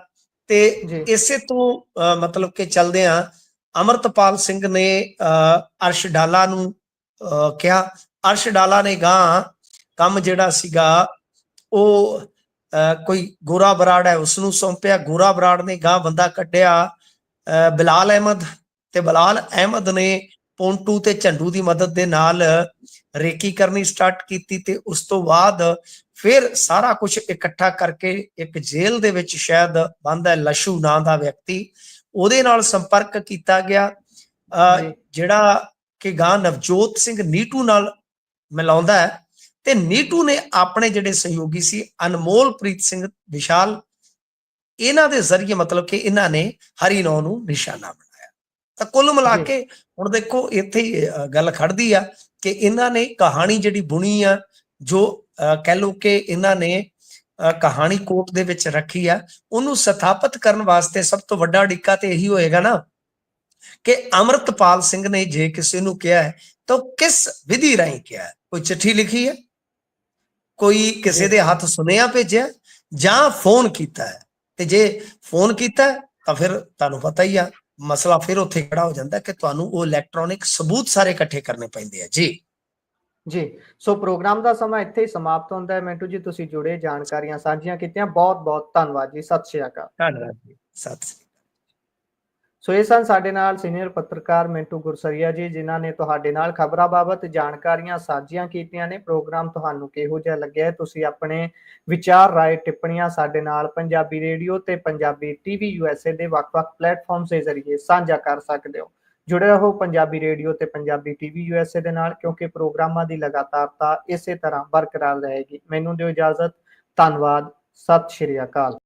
ਤੇ ਇਸੇ ਤੋਂ ਮਤਲਬ ਕਿ ਚਲਦੇ ਆ ਅੰਮ੍ਰਿਤਪਾਲ ਸਿੰਘ ਨੇ ਅਰਸ਼ ਡਾਲਾ ਨੂੰ ਕਿਹਾ। ਅਰਸ਼ ਡਾਲਾ ਨੇ ਗਾਂ ਕੰਮ ਜਿਹੜਾ ਸੀਗਾ ਉਹ ਕੋਈ ਗੋਰਾ ਬਰਾੜ ਹੈ ਉਸਨੂੰ ਸੌਂਪਿਆ। ਗੋਰਾ ਬਰਾੜ ਨੇ ਗਾਂ ਬੰਦਾ ਕੱਢਿਆ ਬਿਲਾਲ ਅਹਿਮਦ, ਤੇ ਬਿਲਾਲ ਅਹਿਮਦ ਨੇ ਪੌਂਟੂ ਤੇ ਝੰਡੂ ਦੀ ਮਦਦ ਦੇ ਨਾਲ ਰੇਕੀ ਕਰਨੀ ਸਟਾਰਟ ਕੀਤੀ, ਤੇ ਉਸ ਤੋਂ ਬਾਅਦ ਫਿਰ ਸਾਰਾ ਕੁਝ ਇਕੱਠਾ ਕਰਕੇ ਇੱਕ ਜੇਲ੍ਹ ਦੇ ਵਿੱਚ ਸ਼ਾਇਦ ਬੰਦ ਹੈ ਲਸ਼ੂ ਨਾਂ ਦਾ ਵਿਅਕਤੀ, ਉਹਦੇ ਨਾਲ ਸੰਪਰਕ ਕੀਤਾ ਗਿਆ, ਜਿਹੜਾ ਕਿ ਗਾਂ ਨਵਜੋਤ ਸਿੰਘ ਨੀਟੂ ਨਾਲ ਮਿਲਾਉਂਦਾ ਹੈ। ਤੇ ਨੀਟੂ ਨੇ ਆਪਣੇ ਜਿਹੜੇ ਸਹਿਯੋਗੀ ਸੀ ਅਨਮੋਲਪ੍ਰੀਤ ਸਿੰਘ ਵਿਸ਼ਾਲ, ਇਹਨਾਂ ਦੇ ਜ਼ਰੀਏ ਮਤਲਬ ਕਿ ਇਹਨਾਂ ਨੇ ਹਰੀਨੌ ਨੂੰ ਨਿਸ਼ਾਨਾ ਬਣਾਇਆ। ਤਾਂ ਕੁੱਲ ਮਿਲਾ ਕੇ ਹੁਣ ਦੇਖੋ ਇੱਥੇ ਗੱਲ ਖੜਦੀ ਆ ਕਿ ਇਹਨਾਂ ਨੇ ਕਹਾਣੀ ਜਿਹੜੀ ਬੁਣੀ ਆ, ਜੋ ਕਹਿ ਲਓ ਕਿ ਇਹਨਾਂ ਨੇ ਕਹਾਣੀ ਕੋਰਟ ਦੇ ਵਿੱਚ ਰੱਖੀ ਆ, ਉਹਨੂੰ ਸਥਾਪਿਤ ਕਰਨ ਵਾਸਤੇ ਸਭ ਤੋਂ ਵੱਡਾ ਅੜਿੱਕਾ ਤੇ ਇਹੀ ਹੋਏਗਾ ਨਾ ਕਿ ਅੰਮ੍ਰਿਤਪਾਲ ਸਿੰਘ ਨੇ ਜੇ ਕਿਸੇ ਨੂੰ ਕਿਹਾ ਹੈ ਤਾਂ ਕਿਸ ਵਿਧੀ ਰਾਹੀਂ ਕਿਹਾ ਹੈ। ਕੋਈ ਚਿੱਠੀ ਲਿਖੀ ਹੈ, ਕੋਈ ਕਿਸੇ ਦੇ ਹੱਥ ਸੁਨੇਹਾ ਭੇਜਿਆ, ਜਾਂ ਫੋਨ ਕੀਤਾ ਹੈ। ਤੇ ਜੇ ਫੋਨ ਕੀਤਾ ਤਾਂ ਫਿਰ ਤੁਹਾਨੂੰ ਪਤਾ ਹੀ ਆ ਮਸਲਾ ਫਿਰ ਉੱਥੇ ਖੜਾ ਹੋ ਜਾਂਦਾ ਕਿ ਤੁਹਾਨੂੰ ਉਹ ਇਲੈਕਟ੍ਰੋਨਿਕ ਸਬੂਤ ਸਾਰੇ ਇਕੱਠੇ ਕਰਨੇ ਪੈਂਦੇ ਆ ਜੀ। ਜੀ ਸੋ ਪ੍ਰੋਗਰਾਮ ਦਾ ਸਮਾਂ ਇੱਥੇ ਹੀ ਸਮਾਪਤ ਹੁੰਦਾ ਹੈ। ਮਿੰਟੂ ਜੀ ਤੁਸੀਂ ਜੁੜੇ, ਜਾਣਕਾਰੀਆਂ ਸਾਂਝੀਆਂ ਕੀਤੀਆਂ, ਬਹੁਤ ਬਹੁਤ ਧੰਨਵਾਦ ਜੀ। ਸਤਿ ਸ਼੍ਰੀ ਅਕਾਲ। ਧੰਨਵਾਦ ਜੀ, ਸਤਿ ਸ਼੍ਰੀ ਅਕਾਲ। ਸੋ ਇਹ ਸਨ ਸਾਡੇ ਨਾਲ ਸੀਨੀਅਰ ਪੱਤਰਕਾਰ ਮਿੰਟੂ ਗੁਰਸਰੀਆ ਜੀ, ਜਿਨ੍ਹਾਂ ਨੇ ਤੁਹਾਡੇ ਨਾਲ ਖਬਰਾਂ ਬਾਬਤ ਜਾਣਕਾਰੀਆਂ ਸਾਂਝੀਆਂ ਕੀਤੀਆਂ ਨੇ। ਪ੍ਰੋਗਰਾਮ ਤੁਹਾਨੂੰ ਕਿਹੋ ਜਿਹਾ ਲੱਗਿਆ? ਤੁਸੀਂ ਆਪਣੇ ਵਿਚਾਰ, ਰਾਏ, ਟਿੱਪਣੀਆਂ ਸਾਡੇ ਨਾਲ ਪੰਜਾਬੀ ਰੇਡੀਓ ਤੇ ਪੰਜਾਬੀ TV USA ਦੇ ਵੱਖ-ਵੱਖ ਪਲੇਟਫਾਰਮਸ ਦੇ ਜ਼ਰੀਏ ਸਾਂਝਾ ਕਰ ਸਕਦੇ ਹੋ। ਜੁੜੇ ਰਹੋ ਪੰਜਾਬੀ ਰੇਡੀਓ ਤੇ ਪੰਜਾਬੀ TV USA ਦੇ ਨਾਲ, ਕਿਉਂਕਿ ਪ੍ਰੋਗਰਾਮਾਂ ਦੀ ਲਗਾਤਾਰਤਾ ਇਸੇ ਤਰ੍ਹਾਂ ਬਰਕਰਾਰ ਰਹੇਗੀ। ਮੈਨੂੰ ਦਿਓ ਇਜਾਜ਼ਤ, ਧੰਨਵਾਦ, ਸਤਿ ਸ਼੍ਰੀ ਅਕਾਲ।